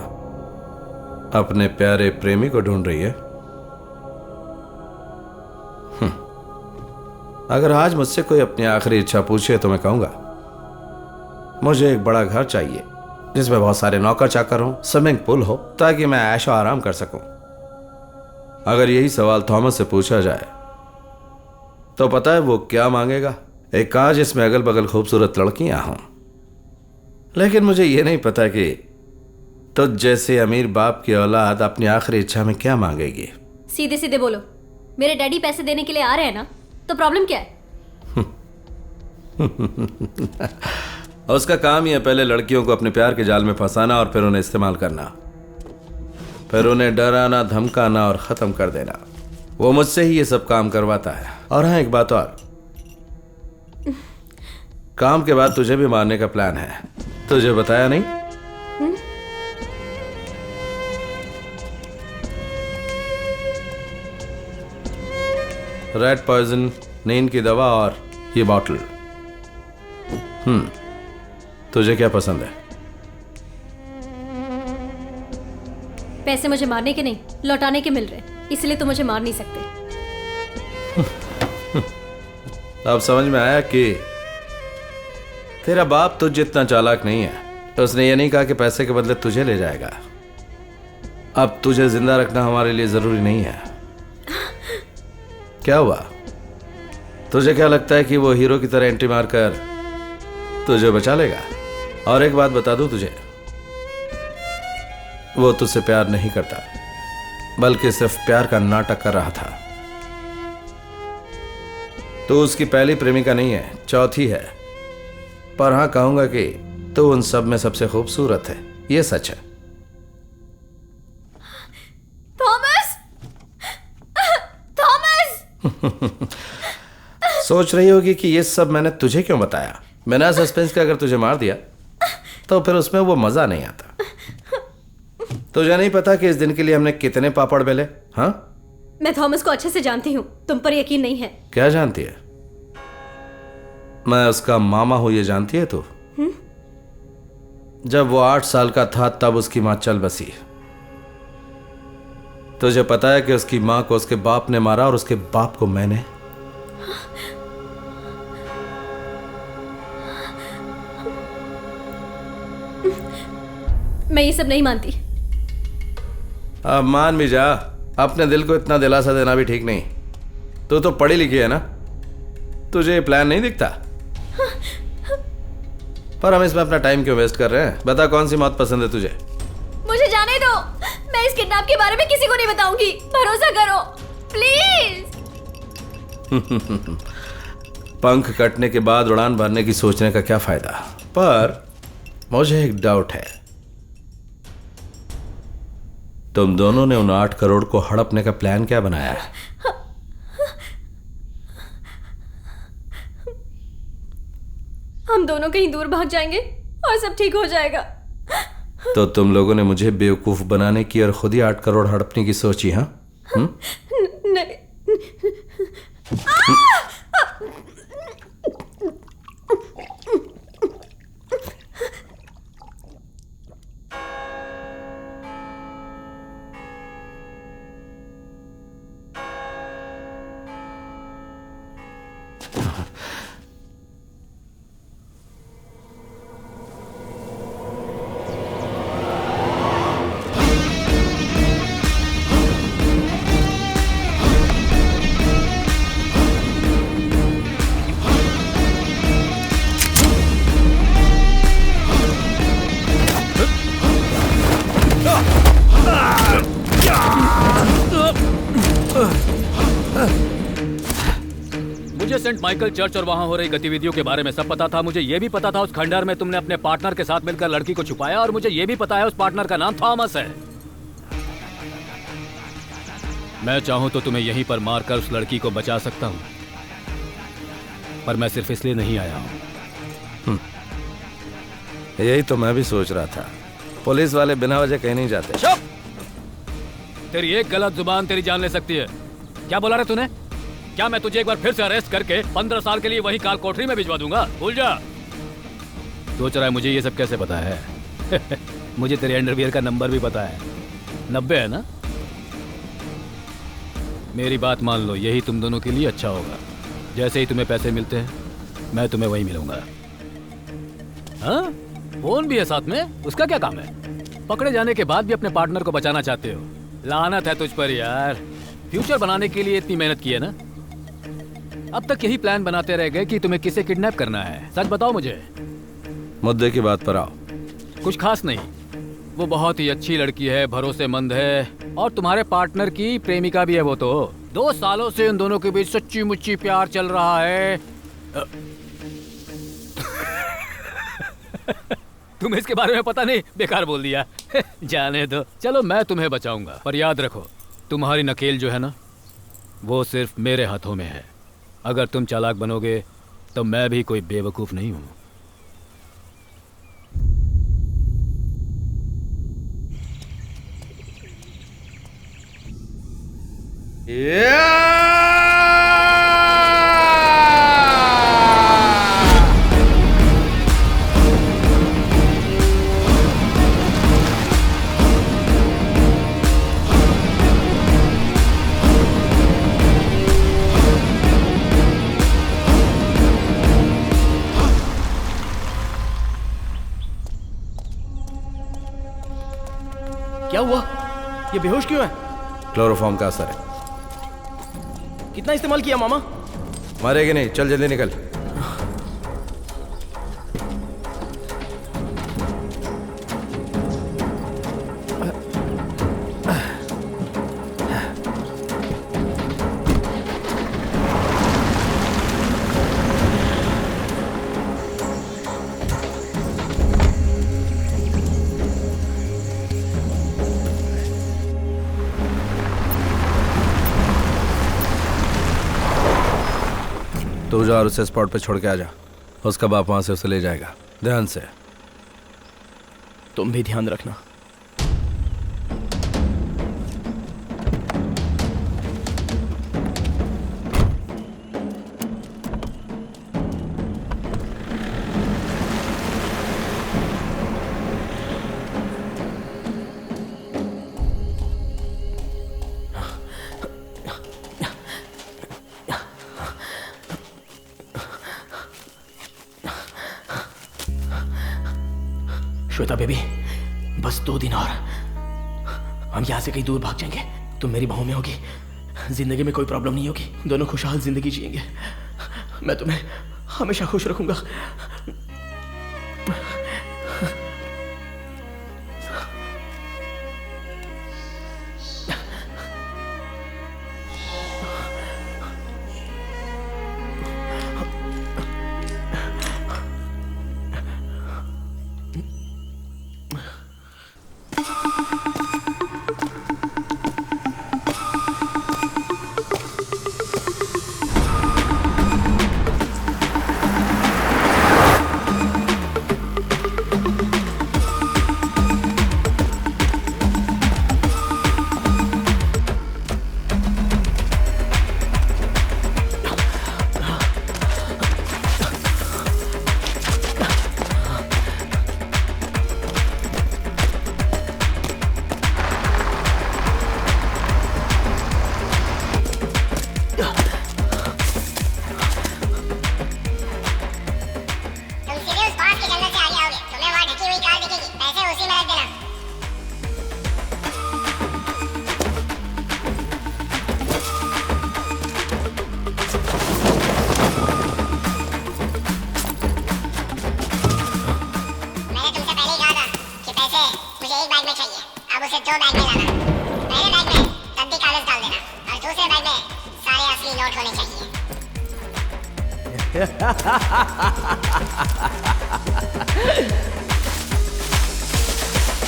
S7: अपने प्यारे प्रेमी को ढूंढ रही है? अगर आज मुझसे कोई अपनी आखिरी इच्छा पूछे तो मैं कहूंगा मुझे एक बड़ा घर चाहिए जिसमें बहुत सारे नौकर चाकर हों, स्विमिंग पूल हो, ताकि मैं ऐशो आराम कर सकूं। अगर यही सवाल थॉमस से पूछा जाए तो पता है वो क्या मांगेगा? एक कार जिसमें अगल बगल खूबसूरत लड़कियां हों। लेकिन मुझे ये नहीं पता कि तो जैसे अमीर बाप की औलाद अपनी आखिरी इच्छा में क्या मांगेगी।
S13: सीधे सीधे बोलो, मेरे डैडी पैसे देने के लिए आ रहे हैं ना, तो प्रॉब्लम क्या है?
S7: उसका काम ही है पहले लड़कियों को अपने प्यार के जाल में फंसाना और फिर उन्हें इस्तेमाल करना, फिर उन्हें डराना, धमकाना और खत्म कर देना। वो मुझसे ही ये सब काम करवाता है। और हाँ, एक बात और, काम के बाद तुझे भी मारने का प्लान है। तुझे बताया नहीं? रेड पॉइजन, नींद की दवा और ये बॉटल। तुझे क्या पसंद है?
S13: पैसे मुझे मारने के नहीं, लौटाने के मिल रहे, इसलिए तो मुझे मार नहीं सकते।
S7: अब समझ में आया कि तेरा बाप तुझ जितना चालाक नहीं है। उसने ये नहीं कहा कि पैसे के बदले तुझे ले जाएगा। अब तुझे जिंदा रखना हमारे लिए जरूरी नहीं है। क्या हुआ? तुझे क्या लगता है कि वो हीरो की तरह एंट्री मारकर तुझे बचा लेगा? और एक बात बता दूं तुझे, वो तुझसे प्यार नहीं करता, बल्कि सिर्फ प्यार का नाटक कर रहा था। तो उसकी पहली प्रेमिका नहीं है, चौथी है। पर हां, कहूंगा कि तो उन सब में सबसे खूबसूरत है। ये सच है।
S13: थॉमस! थॉमस!
S7: सोच रही होगी कि ये सब मैंने तुझे क्यों बताया। बिना सस्पेंस के अगर तुझे मार दिया तो फिर उसमें वो मजा नहीं आता। तुझे नहीं पता कि इस दिन के लिए हमने कितने पापड़ बेले? हाँ,
S13: मैं थॉमस को अच्छे से जानती हूँ, तुम पर यकीन नहीं है।
S7: क्या जानती है? मैं उसका मामा हूं, ये जानती है तू? जब वो 8 साल का था तब उसकी मां चल बसी। तुझे पता है कि उसकी मां को उसके बाप ने मारा और उसके बाप को मैंने।
S13: मैं ये सब नहीं मानती।
S7: अब मान भी जा, अपने दिल को इतना दिलासा देना भी ठीक नहीं। तू तो पढ़ी लिखी है ना, तुझे ये प्लान नहीं दिखता? पर हम इसमें अपना टाइम क्यों वेस्ट कर रहे हैं? बता, कौन सी मौत पसंद है तुझे?
S13: मुझे जाने दो, मैं इस किडनैप के बारे में किसी को नहीं बताऊंगी, भरोसा करो प्लीज।
S7: पंख कटने के बाद उड़ान भरने की सोचने का क्या फायदा? पर मुझे एक डाउट है, तुम दोनों ने उन 8 करोड़ को हड़पने का प्लान क्या बनाया है?
S13: हम दोनों कहीं दूर भाग जाएंगे और सब ठीक हो जाएगा।
S7: तो तुम लोगों ने मुझे बेवकूफ बनाने की और खुद ही 8 करोड़ हड़पने की सोची? हाँ,
S13: नहीं।
S9: मुझे सेंट माइकल चर्च और वहां हो रही गतिविधियों के बारे में सब पता था। मुझे यह भी पता था उस खंडहर में तुमने अपने पार्टनर के साथ मिलकर लड़की को छुपाया, और मुझे यह भी पता है उस पार्टनर का नाम थॉमस है। मैं चाहूं तो तुम्हें यहीं पर मारकर उस लड़की को बचा सकता हूं, पर मैं सिर्फ इसलिए नहीं आया हूं।
S7: यही तो मैं भी सोच रहा था। पुलिस वाले बिना वजह कहीं नहीं जाते।
S9: चुप! तेरी एक गलत जुबान तेरी जान ले सकती है। क्या बोला रे तूने? क्या मैं तुझे एक बार फिर से अरेस्ट करके 15 साल के लिए वही काल कोठरी में भिजवा दूंगा? भूल जा। सोच रहा है मुझे ये सब कैसे पता है? मुझे तेरे अंडरवियर का नंबर भी पता है, 90 है ना? मेरी बात मान लो, यही तुम दोनों के लिए अच्छा होगा। जैसे ही तुम्हें पैसे मिलते हैं मैं तुम्हें वहीं मिलूंगा। हाँ, फोन भी है साथ में, उसका क्या काम है? पकड़े जाने के बाद भी अपने पार्टनर को बचाना चाहते हो। लानत है तुझ पर यार। फ्यूचर बनाने के लिए इतनी मेहनत की है ना, अब तक यही प्लान बनाते रह गए कि तुम्हें किसे किडनैप करना है। सच बताओ मुझे।
S7: मुद्दे की बात पर आओ।
S9: कुछ खास नहीं, वो बहुत ही अच्छी लड़की है, भरोसेमंद है और तुम्हारे पार्टनर की प्रेमिका भी है। वो तो 2 सालों से उन दोनों के बीच सच्ची मुच्ची प्यार चल रहा है। तुम्हें इसके बारे में पता नहीं, बेकार बोल दिया। जाने दो, चलो मैं तुम्हें बचाऊंगा, पर याद रखो तुम्हारी नकेल जो है ना, वो सिर्फ मेरे हाथों में है। अगर तुम चालाक बनोगे तो मैं भी कोई बेवकूफ नहीं हूं।
S2: क्या हुआ? ये बेहोश क्यों है?
S7: क्लोरोफॉर्म का असर है।
S2: कितना इस्तेमाल किया मामा?
S7: मरेगी नहीं, चल जल्दी निकल। तू जा और उसे स्पॉट पे छोड़ के आ जा। उसका बाप वहां से उसे ले जाएगा। ध्यान से।
S2: तुम भी ध्यान रखना। श्वेता बेबी, बस 2 दिन और हम यहाँ से कहीं दूर भाग जाएंगे। तुम मेरी बाहों में होगी, जिंदगी में कोई प्रॉब्लम नहीं होगी, दोनों खुशहाल जिंदगी जिएंगे। मैं तुम्हें हमेशा खुश रखूंगा।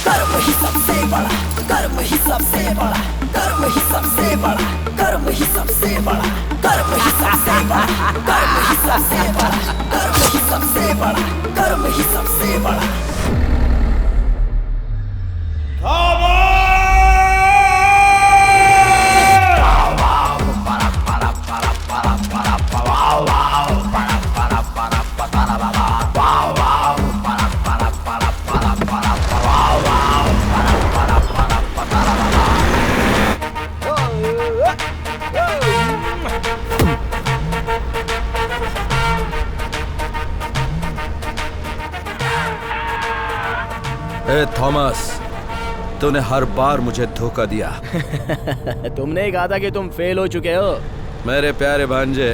S5: कर्म ही सबसे बड़ा, कर्म ही सबसे बड़ा, कर्म ही सबसे बड़ा, कर्म ही सबसे बड़ा, कर्म ही सबसे बड़ा, कर्म ही सबसे बड़ा, कर्म ही सबसे बड़ा, कर्म ही सबसे बड़ा।
S7: ए थॉमस, तूने हर बार मुझे धोखा दिया।
S2: तुमने कहा था कि तुम फेल हो चुके हो।
S7: मेरे प्यारे भांजे,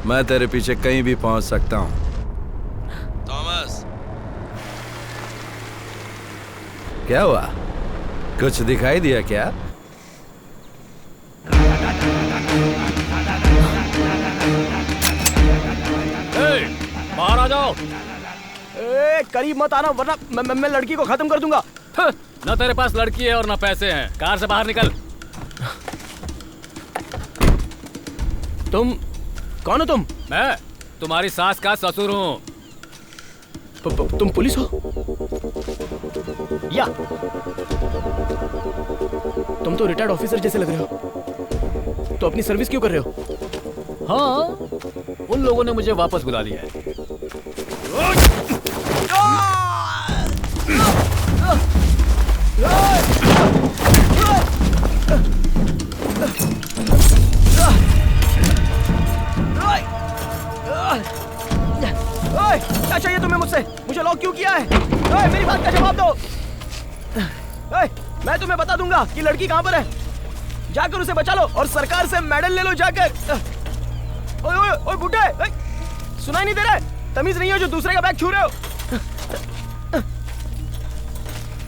S7: मैं तेरे पीछे कहीं भी पहुंच सकता हूं। थॉमस, क्या हुआ? कुछ दिखाई दिया क्या?
S9: बाहर आ जाओ।
S2: करीब मत आना वरना मैं लड़की को खत्म कर दूंगा।
S9: ना तेरे पास लड़की है और ना पैसे हैं। कार से बाहर निकल।
S2: तुम कौन हो? तुम?
S9: मैं तुम्हारी सास का ससुर हूँ।
S2: तुम पुलिस हो? या तुम तो रिटायर्ड ऑफिसर जैसे लग रहे हो। तो अपनी सर्विस क्यों कर रहे हो?
S9: हाँ, उन लोगों ने मुझे वापस बुला लिया है।
S2: क्या चाहिए तुम्हें मुझसे? मुझे लॉक क्यों किया है? मेरी बात का जवाब दो। मैं तुम्हें बता दूंगा कि लड़की कहां पर है। जाकर उसे बचा लो और सरकार से मेडल ले लो जाकर। ओए ओए ओए बुड्ढे, सुनाई नहीं दे रहा है? तमीज नहीं हो जो दूसरे का बैग छू रहे हो?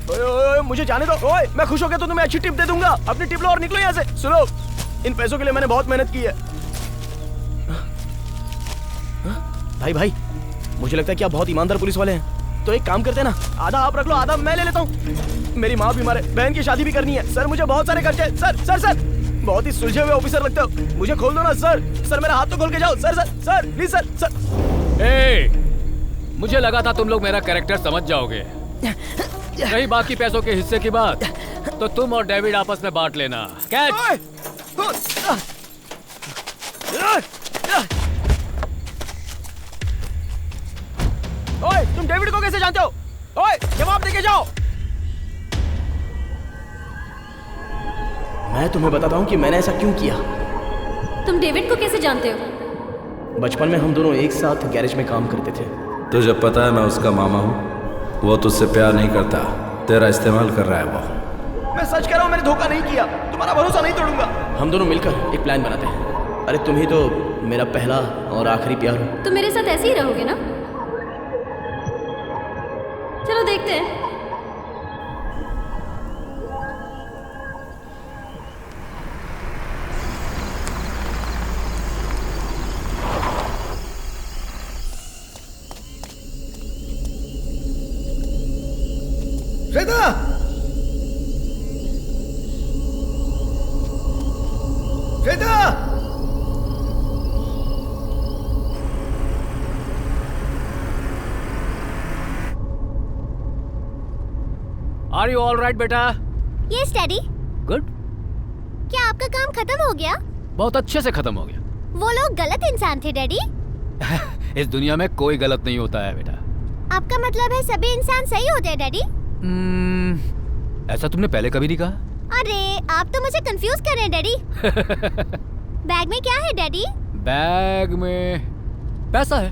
S2: ओए ओए मुझे जाने दो। ओए मैं खुश हो गया तो तुम्हें अच्छी टिप दे दूंगा। अपनी टिप लो और निकलो यहाँ से। सुनो, इन पैसों के लिए मैंने बहुत मेहनत की है। भाई भाई, मुझे लगता है कि आप बहुत ईमानदार पुलिस वाले हैं। तो एक काम करते हैं ना, आधा आप रख लो, आधा मैं ले लेता हूँ। मेरी माँ बीमार है, बहन की शादी भी करनी है। सर मुझे बहुत सारे खर्चे। सर सर सर, बहुत ही सुलझे हुए ऑफिसर लगते हो। मुझे खोल दो ना सर। सर मेरा हाथ तो खोल के जाओ। Sir sir sir please sir sir.
S9: मुझे लगा था तुम लोग मेरा कैरेक्टर समझ जाओगे। रही बाकी पैसों के हिस्से की बात, तो तुम और डेविड आपस में बांट लेना। कैच।
S2: ओए तुम डेविड को कैसे जानते हो? ओए जवाब देके जाओ। मैं तुम्हें बताता हूँ कि मैंने ऐसा क्यों किया।
S13: तुम डेविड को कैसे जानते हो?
S2: बचपन में हम दोनों एक साथ गैरेज में काम करते थे।
S7: तुझे पता है मैं उसका मामा हूँ। वो तुझसे प्यार नहीं करता, तेरा इस्तेमाल कर रहा है वो।
S2: मैं सच कह रहा हूँ, मैंने धोखा नहीं किया। तुम्हारा भरोसा नहीं तोड़ूंगा। हम दोनों मिलकर एक प्लान बनाते हैं। अरे तुम ही तो मेरा पहला और आखिरी प्यार हो।
S13: तुम मेरे साथ ऐसे ही रहोगे ना? चलो देखते हैं।
S1: Shweta! Shweta!
S9: Are you all right, बेटा?
S3: Yes, Daddy.
S9: Good.
S3: क्या आपका काम खत्म हो गया?
S9: बहुत अच्छे से खत्म हो गया।
S3: वो लोग गलत इंसान थे, डैडी।
S9: इस दुनिया में कोई गलत नहीं होता है बेटा।
S3: आपका मतलब है सभी इंसान सही होते हैं, डैडी?
S9: ऐसा तुमने पहले कभी नहीं कहा।
S3: अरे आप तो मुझे कंफ्यूज कर रहे हैं, डैडी। बैग में क्या है, डैडी?
S9: बैग में पैसा है।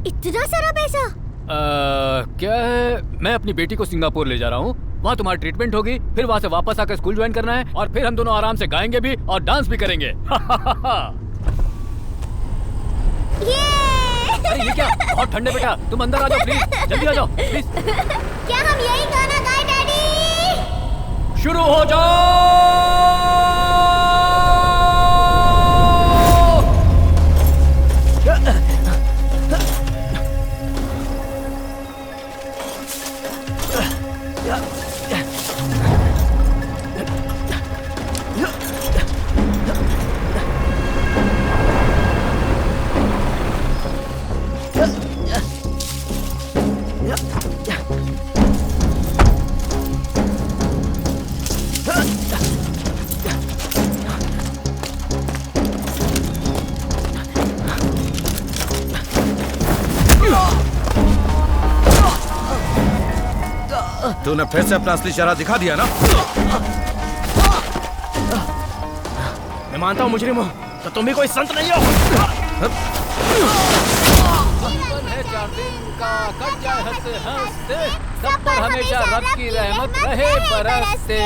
S3: इतना सारा पैसा?
S9: क्या है, मैं अपनी बेटी को सिंगापुर ले जा रहा हूँ। वहाँ तुम्हारी ट्रीटमेंट होगी, फिर वहाँ से वापस आकर स्कूल ज्वाइन करना है और फिर हम दोनों आराम से गाएंगे भी और डांस भी करेंगे। अरे ये क्या, बहुत ठंडे बेटा, तुम अंदर आ जाओ प्लीज, जल्दी आ जाओ प्लीज।
S3: क्या हम यही गाना गाएं, डैडी?
S9: शुरू हो जाओ।
S7: तूने फिर से अपना असली चेहरा दिखा दिया ना।
S2: मैं मानता हूँ मुजरिम हो, तो तुम भी कोई संत नहीं हो।
S9: यार दिन का कट जाए हंसते हंसते, सब पर हमेशा रब की रहमत रहे बरसते।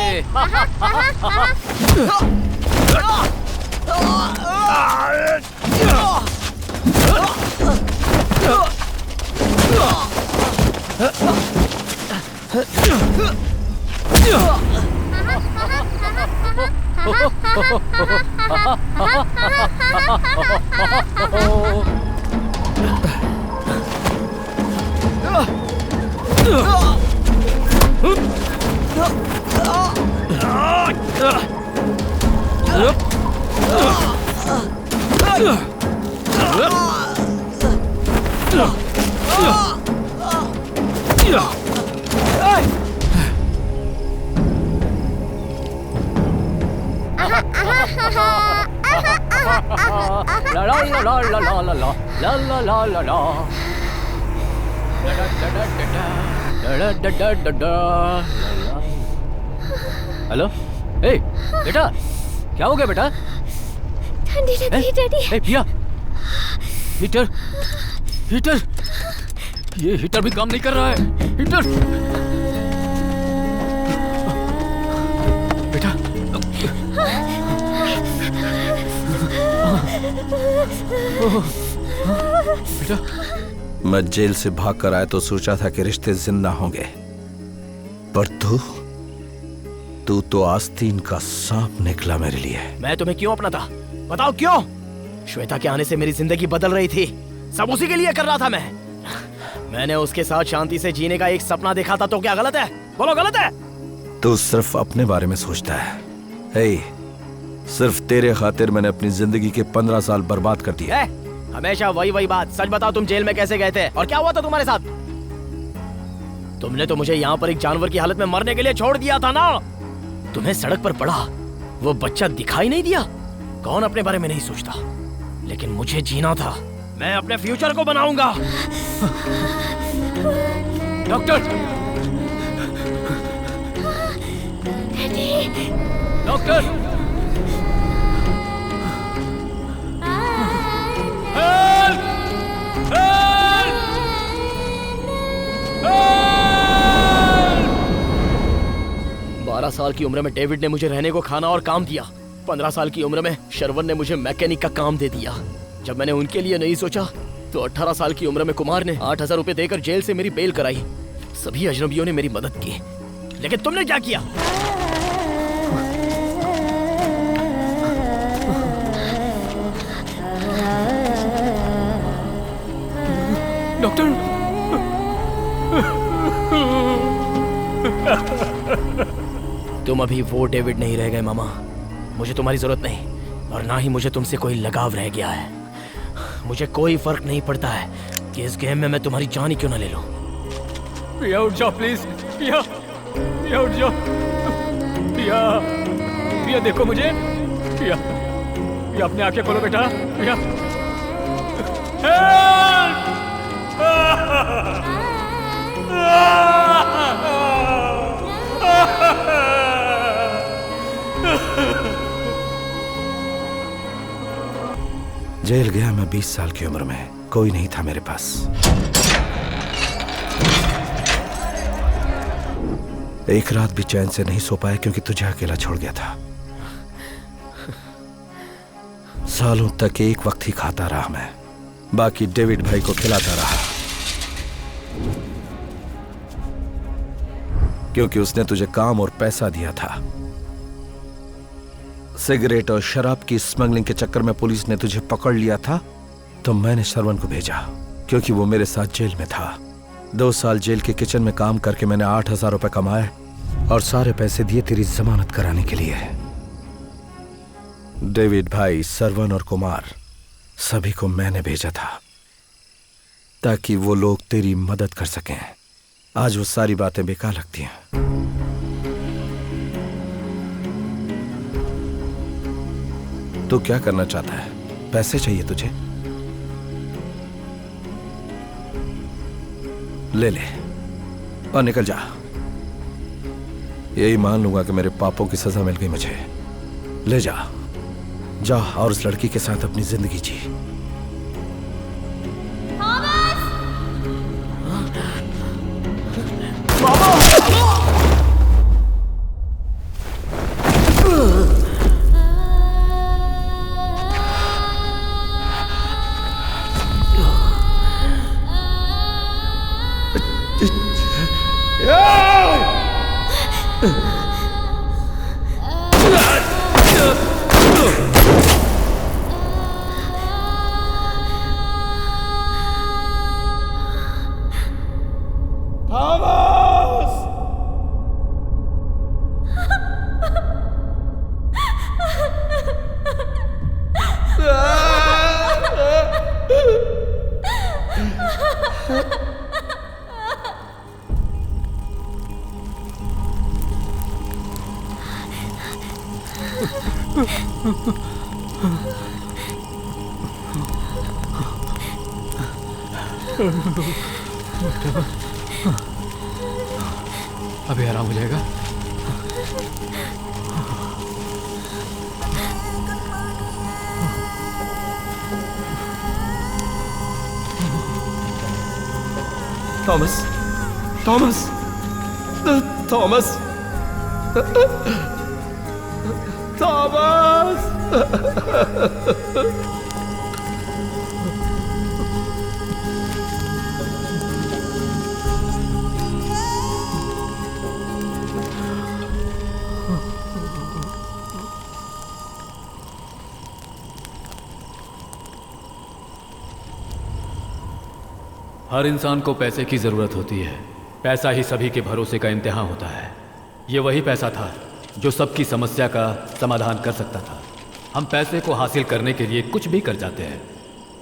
S9: हेलो, ए बेटा, क्या हो गया बेटा?
S3: ठंडी लग रही डैडी।
S9: ए पिया, हीटर, हीटर, ये हीटर भी काम नहीं कर रहा है। हीटर, बेटा,
S7: बेटा, मैं जेल से भाग कर आया तो सोचा था कि रिश्ते जिंदा होंगे, पर तू तो आस्तीन का सांप निकला मेरे लिए।
S2: मैं तुम्हें क्यों अपना था? बताओ क्यों? श्वेता के आने से मेरी जिंदगी बदल रही थी, सब उसी के लिए कर रहा था मैंने उसके साथ शांति से जीने का एक सपना देखा था, तो क्या गलत है? बोलो, गलत है?
S7: तू सिर्फ अपने बारे में सोचता है। हे, सिर्फ तेरे खातिर मैंने अपनी जिंदगी के 15 साल बर्बाद कर दिए।
S2: हमेशा वही बात। सच बताओ, तुम जेल में कैसे गए थे और क्या हुआ था तुम्हारे साथ? तुमने तो मुझे यहाँ पर एक जानवर की हालत में मरने के लिए छोड़ दिया था ना। तुम्हें सड़क पर पड़ा वो बच्चा दिखाई नहीं दिया? कौन अपने बारे में नहीं सोचता, लेकिन मुझे जीना था। मैं अपने फ्यूचर को बनाऊंगा।
S9: डॉक्टर, डॉक्टर,
S2: 12 साल की उम्र में डेविड ने मुझे रहने को खाना और काम दिया। 15 साल की उम्र में शरवण ने मुझे मैकेनिक का काम दे दिया। जब मैंने उनके लिए नहीं सोचा तो 18 साल की उम्र में कुमार ने 8,000 रुपए देकर जेल से मेरी बेल कराई। सभी अजनबियों ने मेरी मदद की, लेकिन तुमने क्या किया?
S9: डॉक्टर,
S2: तुम अभी वो डेविड नहीं रह गए मामा। मुझे तुम्हारी जरूरत नहीं, और ना ही मुझे तुमसे कोई लगाव रह गया है। मुझे कोई फर्क नहीं पड़ता है कि इस गेम में मैं तुम्हारी जान ही क्यों ना ले लूं।
S9: पिया उठ जाओ प्लीज, पिया, पिया उठ जाओ, पिया, पिया देखो मुझे, पिया, पिया अपनी आंखें खोलो बेटा, पिया।
S7: जेल गया मैं 20 साल की उम्र में, कोई नहीं था मेरे पास। एक रात भी चैन से नहीं सो पाया क्योंकि तुझे अकेला छोड़ गया था। सालों तक एक वक्त ही खाता रहा मैं, बाकी डेविड भाई को खिलाता रहा, क्योंकि उसने तुझे काम और पैसा दिया था। सिगरेट और शराब की स्मगलिंग के चक्कर में पुलिस ने तुझे पकड़ लिया था, तो मैंने शरवण को भेजा क्योंकि वो मेरे साथ जेल में था। 2 साल जेल के किचन में काम करके मैंने 8,000 रुपए कमाए और सारे पैसे दिए तेरी जमानत कराने के लिए। डेविड भाई, शरवण और कुमार, सभी को मैंने भेजा था ताकि वो लोग तेरी मदद कर सकें। आज वो सारी बातें बेकार लगती हैं। तो क्या करना चाहता है? पैसे चाहिए तुझे? ले ले और निकल जा। यही मान लूंगा कि मेरे पापों की सजा मिल गई मुझे। ले जा, जा और उस लड़की के साथ अपनी जिंदगी जी।
S9: अभी आराम हो जाएगा।
S7: Thomas, Thomas, Thomas, Thomas.
S9: हर इंसान को पैसे की ज़रूरत होती है। पैसा ही सभी के भरोसे का इम्तिहान होता है। ये वही पैसा था जो सबकी समस्या का समाधान कर सकता था। हम पैसे को हासिल करने के लिए कुछ भी कर जाते हैं,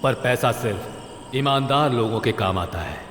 S9: पर पैसा सिर्फ ईमानदार लोगों के काम आता है।